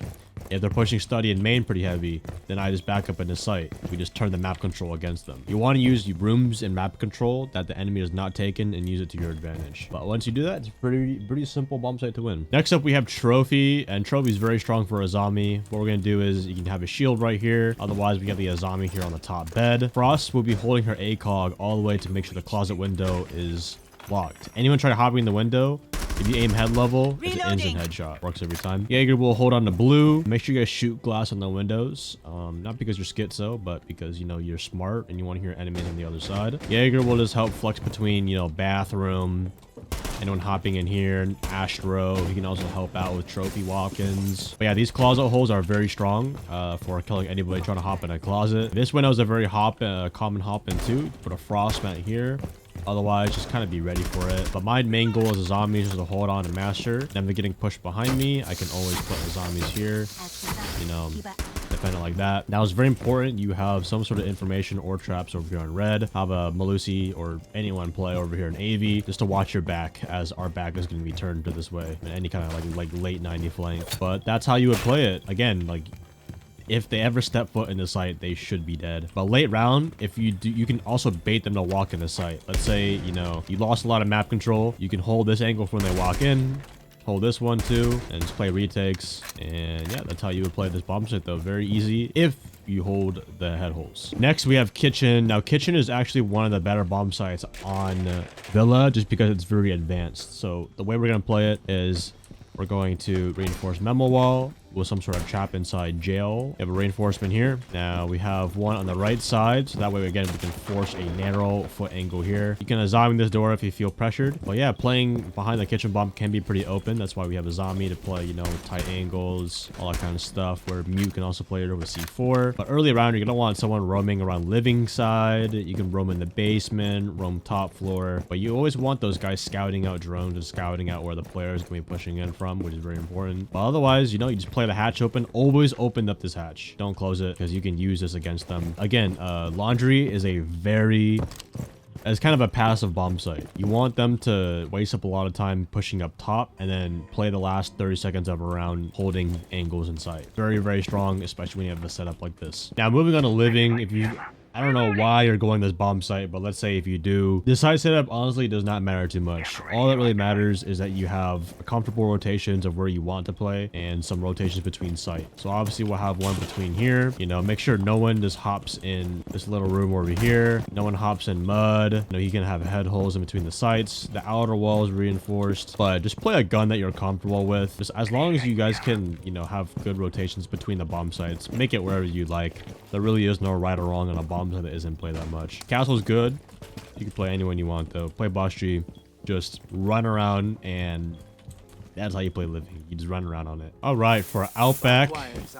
If they're pushing study and main pretty heavy, then I just back up into sight. We just turn the map control against them. You want to use rooms and map control that the enemy is not taken and use it to your advantage. But once you do that, it's pretty simple bomb site to win. Next up, we have Trophy, and Trophy is very strong for Azami. What we're gonna do is you can have a shield right here. Otherwise, we got the Azami here on the top bed. Frost will be holding her ACOG all the way to make sure the closet window is locked. Anyone try to hop in the window, if you aim head level, it's an instant headshot. Works every time. Jaeger will hold on to blue. Make sure you guys shoot glass on the windows. Not because you're schizo, but because, you know, you're smart and you want to hear enemies on the other side. Jaeger will just help flex between, you know, bathroom, anyone hopping in here, Astro. He can also help out with trophy walk-ins. But yeah, these closet holes are very strong for killing anybody trying to hop in a closet. This window is a very common hop in too. Put a frost mat here. Otherwise, just kind of be ready for it. But my main goal as a zombie is to hold on and master. Then they're getting pushed behind me. I can always put the zombies here. You know, defend it like that. Now, it's very important you have some sort of information or traps over here on red. Have a Malusi or anyone play over here in AV just to watch your back, as our back is going to be turned to this way in any kind of like late 90 flank. But that's how you would play it. Again, like, if they ever step foot in the site, they should be dead. But late round, if you do, you can also bait them to walk in the site. Let's say, you know, you lost a lot of map control. You can hold this angle when they walk in, hold this one too, and just play retakes. And yeah, that's how you would play this bomb site though. Very easy if you hold the head holes. Next, we have kitchen. Now, kitchen is actually one of the better bomb sites on Villa just because it's very advanced. So the way we're going to play it is we're going to reinforce memo wall with some sort of trap inside jail. We have a reinforcement here. Now we have one on the right side. So that way, again, we can force a narrow foot angle here. You can zombie this door if you feel pressured. But yeah, playing behind the kitchen bomb can be pretty open. That's why we have a zombie to play, you know, with tight angles, all that kind of stuff, where Mute can also play it with C4. But early around, you're going to want someone roaming around living side. You can roam in the basement, roam top floor. But you always want those guys scouting out drones and scouting out where the players can be pushing in from, which is very important. But otherwise, you know, you just play the hatch open. Always open up this hatch. Don't close it because you can use this against them. Again, laundry is as kind of a passive bomb site. You want them to waste up a lot of time pushing up top and then play the last 30 seconds of a round holding angles in sight. Very, very strong, especially when you have a setup like this. Now, moving on to living, if you... I don't know why you're going this bomb site, but let's say if you do, the site setup honestly does not matter too much. All that really matters is that you have comfortable rotations of where you want to play and some rotations between site. So obviously we'll have one between here, you know, make sure no one just hops in this little room over here. No one hops in mud. You know, you can have head holes in between the sites. The outer wall is reinforced, but just play a gun that you're comfortable with. Just as long as you guys can, you know, have good rotations between the bomb sites, make it wherever you like. There really is no right or wrong on a bomb that isn't play that much. Castle's good. You can play anyone you want though. Play boss G. Just run around, and that's how you play living. You just run around on it. All right, for Outback.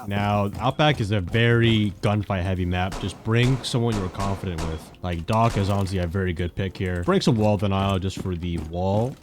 Now, Outback is a very gunfight heavy map. Just bring someone you're confident with. Like Doc is honestly a very good pick here. Bring some wall denial just for the wall,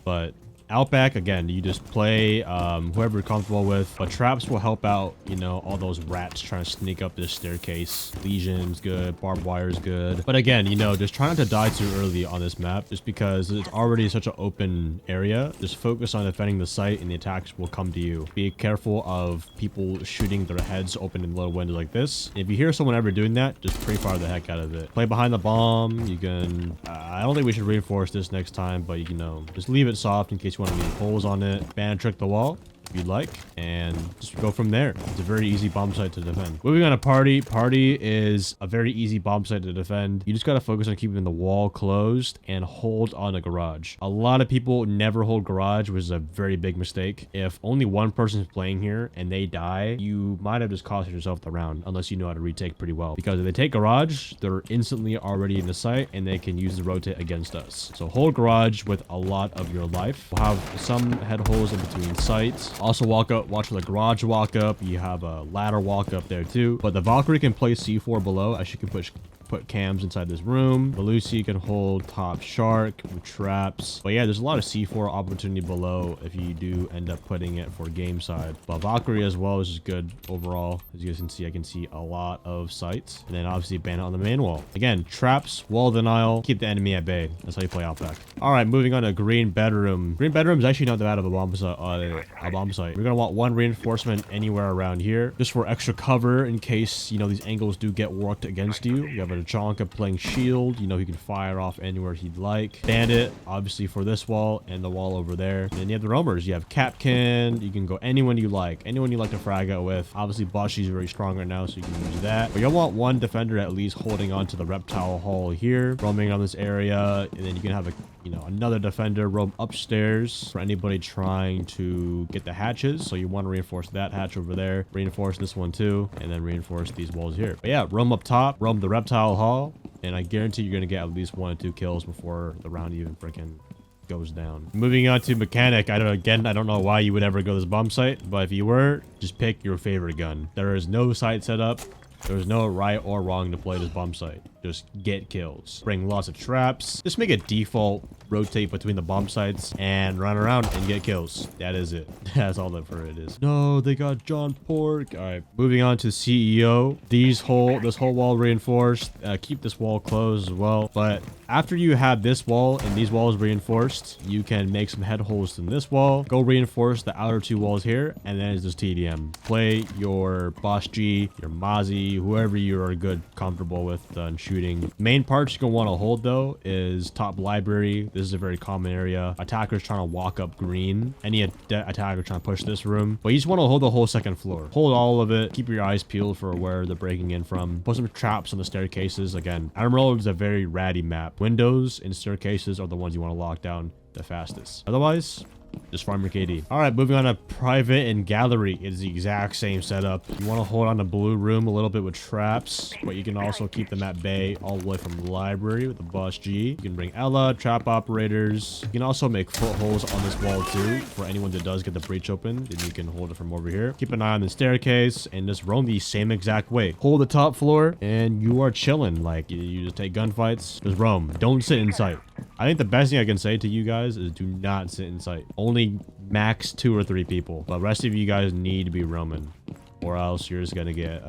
but Outback, again, you just play whoever you're comfortable with, but traps will help out, you know, all those rats trying to sneak up this staircase. Legion's good, barbed wire's good. But again, you know, just try not to die too early on this map just because it's already such an open area. Just focus on defending the site and the attacks will come to you. Be careful of people shooting their heads open in little windows like this. If you hear someone ever doing that, just pre-fire the heck out of it. Play behind the bomb. You can... I don't think we should reinforce this next time, but you know, just leave it soft in case you want to leave holes on it. Ban trick the wall if you'd like, and just go from there. It's a very easy bomb site to defend. Moving on to party. Party is a very easy bomb site to defend. You just got to focus on keeping the wall closed and hold on a garage. A lot of people never hold garage, which is a very big mistake. If only one person is playing here and they die, you might have just costed yourself the round, unless you know how to retake pretty well. Because if they take garage, they're instantly already in the site and they can use the rotate against us. So hold garage with a lot of your life. We'll have some head holes in between sites. Also watch for the garage walk up. You have a ladder walk up there too. But the Valkyrie can place C4 below, as she can put cams inside this room. The Lucy can hold top shark with traps. But yeah, there's a lot of C4 opportunity below if you do end up putting it for game side. But Valkyrie as well is just good overall. As you guys can see, I can see a lot of sites. And then obviously ban it on the main wall. Again, traps, wall denial, keep the enemy at bay. That's how you play Outback. All right, moving on to green bedroom. Green bedroom is actually not that bad of a bomb site. We're gonna want one reinforcement anywhere around here, just for extra cover in case, you know, these angles do get worked against you. You have a Tachanka playing shield, you know, he can fire off anywhere he'd like. Bandit, obviously, for this wall and the wall over there. And then you have the roamers. You have Capkin. You can go anyone you like to frag out with. Obviously, Boshi's very strong right now, so you can use that. But you'll want one defender at least holding on to the reptile hall here, roaming on this area. And then you can have another defender roam upstairs for anybody trying to get the hatches. So you want to reinforce that hatch over there, reinforce this one too, and then reinforce these walls here. But yeah, roam up top, roam the reptile hall, and I guarantee you're going to get at least 1 or 2 kills before the round even freaking goes down. Moving on to mechanic. I don't know why you would ever go to this bomb site, but if you were, just pick your favorite gun. There is no site set up. There's no right or wrong to play this bomb site. Just get kills. Bring lots of traps. Just make it default rotate between the bomb sites and run around and get kills. That is it. That's all that for it is. No, they got John Pork. All right, moving on to CEO. This whole wall reinforced. Keep this wall closed as well. But after you have this wall and these walls reinforced, you can make some head holes in this wall. Go reinforce the outer 2 walls here, and then it's just TDM. Play your Boss G, your Mozzie, whoever you are good, comfortable with shooting. Main parts you're gonna want to hold though is top library. This is a very common area. Attackers trying to walk up green. Any attacker trying to push this room. But you just want to hold the whole 2nd floor. Hold all of it. Keep your eyes peeled for where they're breaking in from. Put some traps on the staircases. Again, Emerald is a very ratty map. Windows and staircases are the ones you want to lock down the fastest. Otherwise, just farm your KD. All right, moving on to private and gallery. It is the exact same setup. You want to hold on the blue room a little bit with traps, but you can also keep them at bay all the way from the library with the Boss G. You can bring Ella, trap operators. You can also make footholes on this wall too for anyone that does get the breach open. Then you can hold it from over here. Keep an eye on the staircase and just roam the same exact way. Hold the top floor and you are chilling. Like you just take gunfights, just roam. Don't sit in sight. I think the best thing I can say to you guys is do not sit in sight. Only max 2 or 3 people. But the rest of you guys need to be roaming, or else you're just gonna get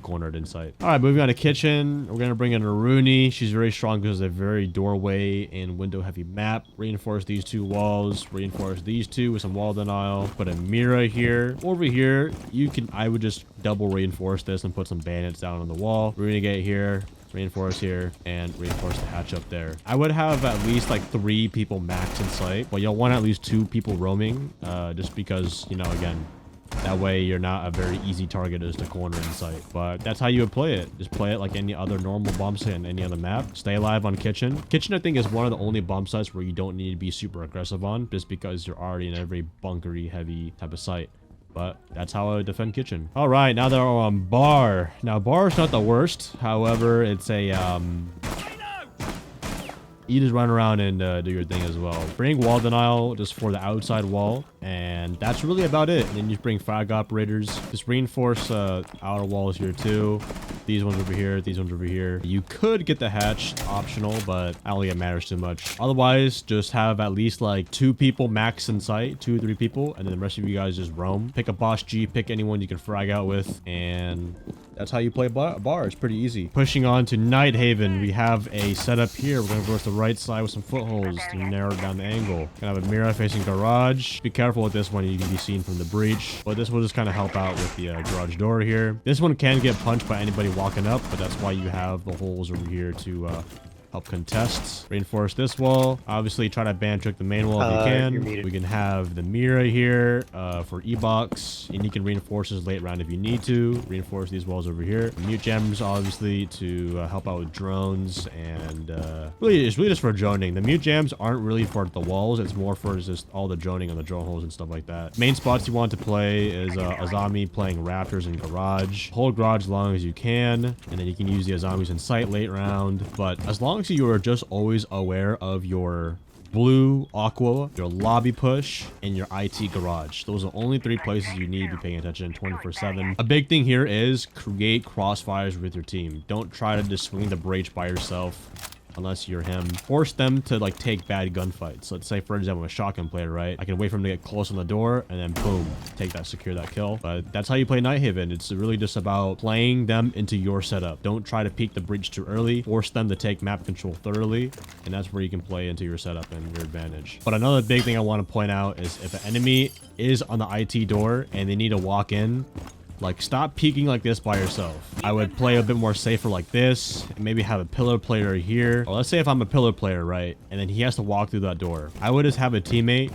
cornered in sight. All right, moving on to kitchen. We're gonna bring in Aruni. She's very strong because it's a very doorway and window heavy map. Reinforce these 2 walls. Reinforce these 2 with some wall denial. Put a mirror here. Over here, I would just double reinforce this and put some bandits down on the wall. Renegade here. Reinforce here, and reinforce the hatch up there. I would have at least like 3 people max in sight, but you'll want at least 2 people roaming, just because, you know, again, that way you're not a very easy target as to corner in sight. But that's how you would play it. Just play it like any other normal bomb site on any other map. Stay alive on kitchen. Kitchen, I think, is one of the only bomb sites where you don't need to be super aggressive on, just because you're already in a very bunkery heavy type of site. But that's how I would defend kitchen. All right, now they're on bar. Now, bar is not the worst. However, it's a you just run around and do your thing as well. Bring wall denial just for the outside wall, and that's really about it. And then you bring frag operators. Just reinforce outer walls here too. These ones over here, these ones over here. You could get the hatch optional, but I don't think it matters too much. Otherwise, just have at least like 2 people max in sight, 2 or 3 people, and then the rest of you guys just roam. Pick a Boss G, pick anyone you can frag out with, and that's how you play bar. It's pretty easy. Pushing on to Nighthaven, we have a setup here. We're gonna go to the right side with some footholds to narrow down the angle. Gonna have a mirror facing garage. Be careful with this one, you can be seen from the breach, but this will just kind of help out with the garage door here. This one can get punched by anybody walking up, but that's why you have the holes over here to help contests. Reinforce this wall. Obviously, try to ban trick the main wall if you can. We can have the mirror here for E-box, and you can reinforce this late round if you need to. Reinforce these walls over here. Mute gems, obviously, to help out with drones, and it's really just for droning. The mute gems aren't really for the walls. It's more for just all the droning on the drone holes and stuff like that. Main spots you want to play is Azami playing Raptors in garage. Hold garage as long as you can, and then you can use the Azamis in sight late round. But as long as you are just always aware of your blue, aqua, your lobby push, and your IT garage. Those are the only 3 places you need to be paying attention 24/7. A big thing here is create crossfires with your team. Don't try to just swing the breach by yourself. Unless you're him. Force them to like take bad gunfights. Let's say, for example, a shotgun player, right? I can wait for him to get close on the door and then boom, secure that kill. But that's how you play Nighthaven. It's really just about playing them into your setup. Don't try to peek the breach too early. Force them to take map control thoroughly, and that's where you can play into your setup and your advantage. But another big thing I want to point out is if an enemy is on the IT door and they need to walk in, like, stop peeking like this by yourself. I would play a bit more safer like this, and maybe have a pillar player here. Or let's say if I'm a pillar player, right? And then he has to walk through that door. I would just have a teammate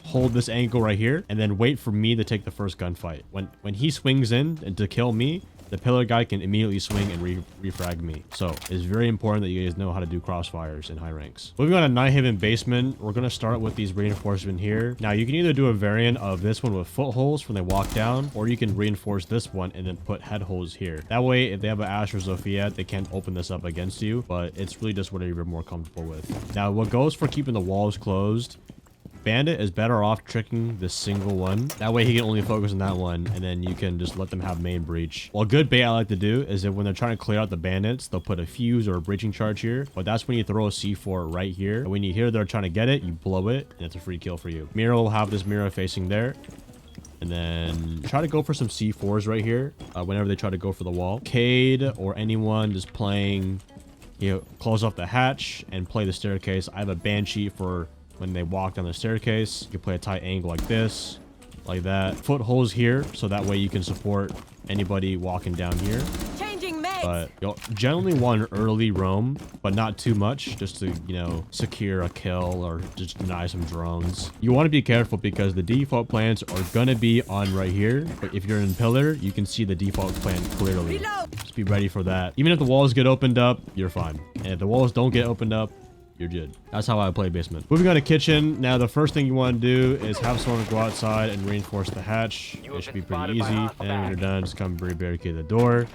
hold this angle right here, and then wait for me to take the first gunfight. When he swings in and to kill me, the pillar guy can immediately swing and refrag me. So it's very important that you guys know how to do crossfires in high ranks. Moving on to Nighthaven basement, we're going to start with these reinforcements here. Now you can either do a variant of this one with footholes when they walk down, or you can reinforce this one and then put head holes here. That way, if they have an Ash or Zofia, they can't open this up against you, but it's really just whatever you're more comfortable with. Now what goes for keeping the walls closed Bandit is better off tricking this single one. That way he can only focus on that one, and then you can just let them have main breach. Well, a good bait I like to do is that when they're trying to clear out the bandits, they'll put a fuse or a breaching charge here, but that's when you throw a C4 right here. And when you hear they're trying to get it, you blow it, and it's a free kill for you. Mirror will have this mirror facing there. And then try to go for some C4s right here whenever they try to go for the wall. Cade or anyone just playing, close off the hatch and play the staircase. I have a Banshee for when they walk down the staircase. You can play a tight angle like this, like that. Footholds here, so that way you can support anybody walking down here. But you'll generally want an early roam, but not too much, just to, secure a kill or just deny some drones. You want to be careful because the default plants are going to be on right here. But if you're in pillar, you can see the default plant clearly. Just be ready for that. Even if the walls get opened up, you're fine. And if the walls don't get opened up, you're good. That's how I play basement. Moving on to kitchen. Now, the first thing you want to do is have someone go outside and reinforce the hatch. It should be pretty easy. And when you're done, just come barricade the door.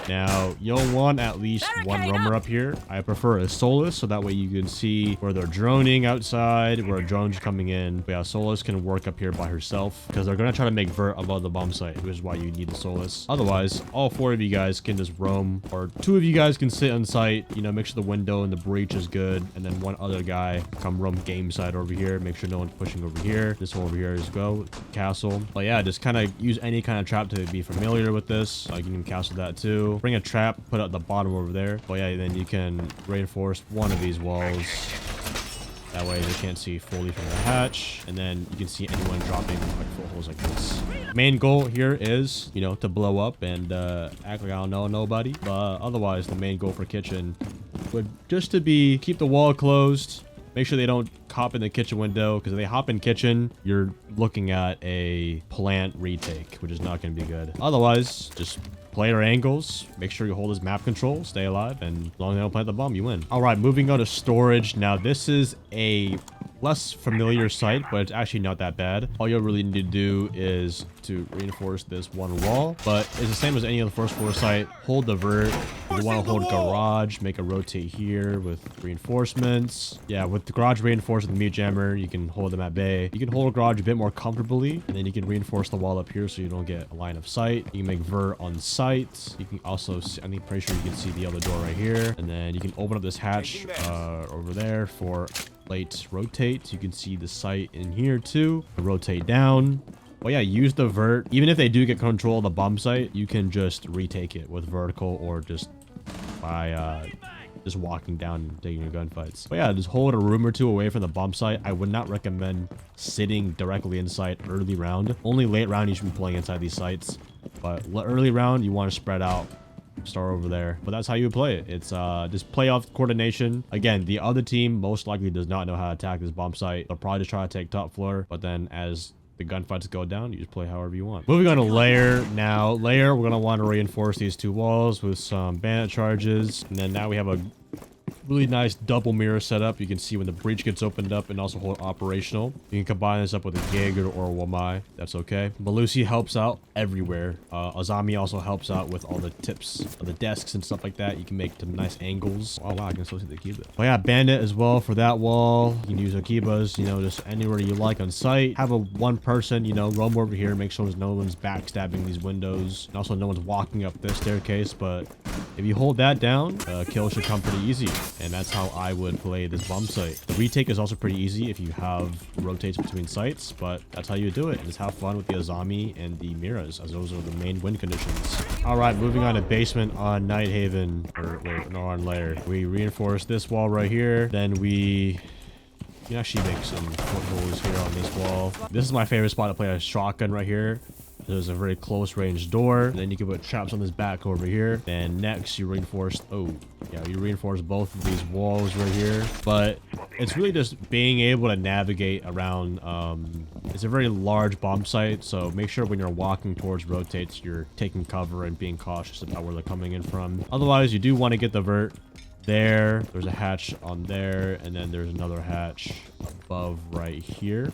Now, you'll want at least one roamer up here. I prefer a Solus, so that way you can see where they're droning outside, where a drone's coming in. But yeah, Solus can work up here by herself because they're going to try to make vert above the bomb site, which is why you need the Solus. Otherwise, all 4 of you guys can just roam, or 2 of you guys can sit on site, make sure the window and the breach is good, and then one other guy come roam game side over here, make sure no one's pushing over here. This one over here is go castle. But yeah, just kind of use any kind of trap to be familiar with this. You can castle that too. Bring a trap, put it at the bottom over there. But yeah, then you can reinforce one of these walls. That way they can't see fully from the hatch. And then you can see anyone dropping like footholds like this. Main goal here is, to blow up and act like I don't know nobody. But otherwise, the main goal for kitchen would just to be keep the wall closed. Make sure they don't hop in the kitchen window, because if they hop in kitchen, you're looking at a plant retake, which is not going to be good. Otherwise, just play your angles, make sure you hold his map control, stay alive, and as long as they don't plant the bomb, you win. All right, moving on to storage. Now, this is a less familiar site, but it's actually not that bad. All you'll really need to do is to reinforce this one wall, but it's the same as any of the first floor site. Hold the vert. You want to hold garage, make a rotate here with reinforcements. Yeah, with the garage reinforced with the mute jammer, you can hold them at bay. You can hold a garage a bit more comfortably, and then you can reinforce the wall up here so you don't get a line of sight. You can make vert on site. You can also see, I'm pretty sure you can see the other door right here, and then you can open up this hatch over there for late rotate. You can see the site in here too. Rotate down. But yeah, use the vert. Even if they do get control of the bomb site, you can just retake it with vertical or just by just walking down and taking your gunfights. But yeah, just hold a room or 2 away from the bomb site. I would not recommend sitting directly inside early round. Only late round you should be playing inside these sites. But early round, you want to spread out. Start over there. But that's how you play it. It's just playoff coordination. Again, the other team most likely does not know how to attack this bomb site. They'll probably just try to take top floor. But then as the gunfights go down, you just play however you want. Moving on to Lair. Now, Lair, we're going to want to reinforce these 2 walls with some bandit charges. And then now we have a really nice double mirror setup. You can see when the breach gets opened up and also hold operational. You can combine this up with a gig or a wamai. That's okay. Malusi helps out everywhere. Azami also helps out with all the tips of the desks and stuff like that. You can make some nice angles. Oh wow, I can still see the Akiba. Oh yeah, bandit as well for that wall. You can use Akibas, just anywhere you like on site. Have a one person, roam over here, make sure no one's backstabbing these windows. And also no one's walking up this staircase, but if you hold that down, kill should come pretty easy. And that's how I would play this bomb site. The retake is also pretty easy if you have rotates between sites, but that's how you do it. And just have fun with the Azami and the Miras, as those are the main win conditions. All right, moving on to basement on Nighthaven, on Lair. We reinforce this wall right here. Then we can actually make some footholds here on this wall. This is my favorite spot to play a shotgun right here. There's a very close range door. And then you can put traps on this back over here. And next you reinforce, you reinforce both of these walls right here. But it's really just being able to navigate around. It's a very large bomb site, so make sure when you're walking towards rotates, you're taking cover and being cautious about where they're coming in from. Otherwise, you do want to get the vert there. There's a hatch on there, and then there's another hatch above right here.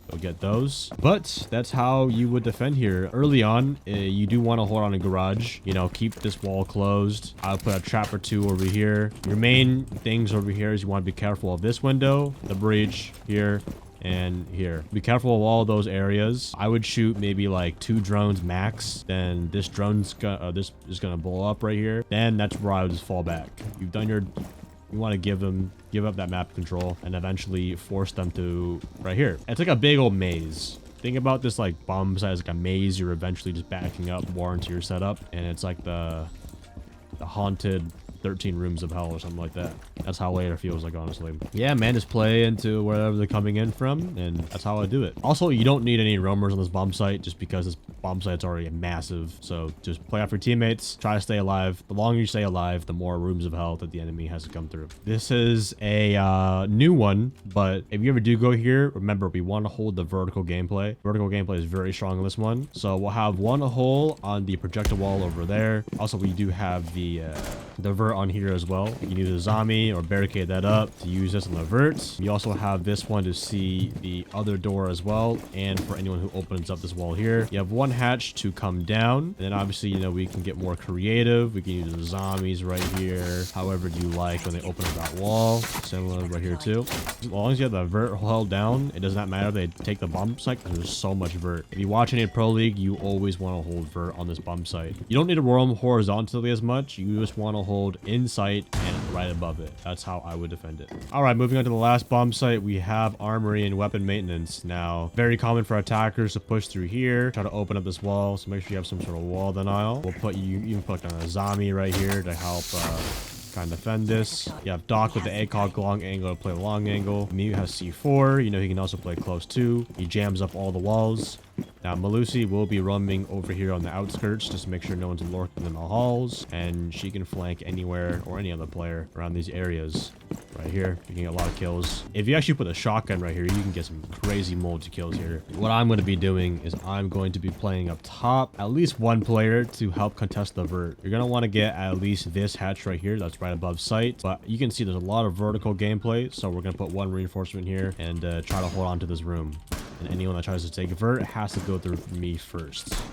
Go get those. But that's how you would defend here. Early on, you do want to hold on a garage. Keep this wall closed. I'll put a trap or 2 over here. Your main things over here is you want to be careful of this window, the breach here, and here. Be careful of all those areas. I would shoot maybe like 2 drones max. Then this this is gonna blow up right here. Then that's where I would just fall back. You've done your... You want to give up that map control and eventually force them to right here. It's like a big old maze. Think about this like bomb site as like a maze. You're eventually just backing up more into your setup, and it's like the haunted 13 rooms of hell or something like that. That's how Lair feels like, honestly. Yeah, man, just play into wherever they're coming in from, and that's how I do it. Also, you don't need any roamers on this bomb site just because this bomb site's already massive. So just play off your teammates, try to stay alive. The longer you stay alive, the more rooms of hell that the enemy has to come through. This is a new one, but if you ever do go here, remember, we want to hold the vertical gameplay. Vertical gameplay is very strong in this one. So we'll have one hole on the projectile wall over there. Also, we do have the vert on here as well. You can use a zombie or barricade that up to use this on the verts. You also have this one to see the other door as well, and for anyone who opens up this wall here. You have one hatch to come down, and then obviously, you know, we can get more creative. We can use the zombies right here, however you like when they open up that wall. Similar right here too. As long as you have the vert held down, it does not matter if they take the bomb site because there's so much vert. If you watch any Pro League, you always want to hold vert on this bomb site. You don't need to roam horizontally as much. You just want to hold in sight and right above it. That's how I would defend it. All right, moving on to the last bomb site, we have armory and weapon maintenance. Now, very common for attackers to push through here, try to open up this wall, so make sure you have some sort of wall denial. We'll put you can put on a zombie right here to help kind of defend this. You have Doc with the ACOG long angle to play long angle. Mew has C4. You know, he can also play close too. He jams up all the walls. Now, Malusi will be roaming over here on the outskirts just to make sure no one's lurking in the halls, and she can flank anywhere or any other player around these areas. Right here, you can get a lot of kills. If you actually put a shotgun right here, you can get some crazy multi kills here. What I'm going to be doing is I'm going to be playing up top, at least one player to help contest the vert. You're going to want to get at least this hatch right here that's right above sight, but you can see there's a lot of vertical gameplay, so we're going to put one reinforcement here and try to hold on to this room. And anyone that tries to take vert has to go through me first.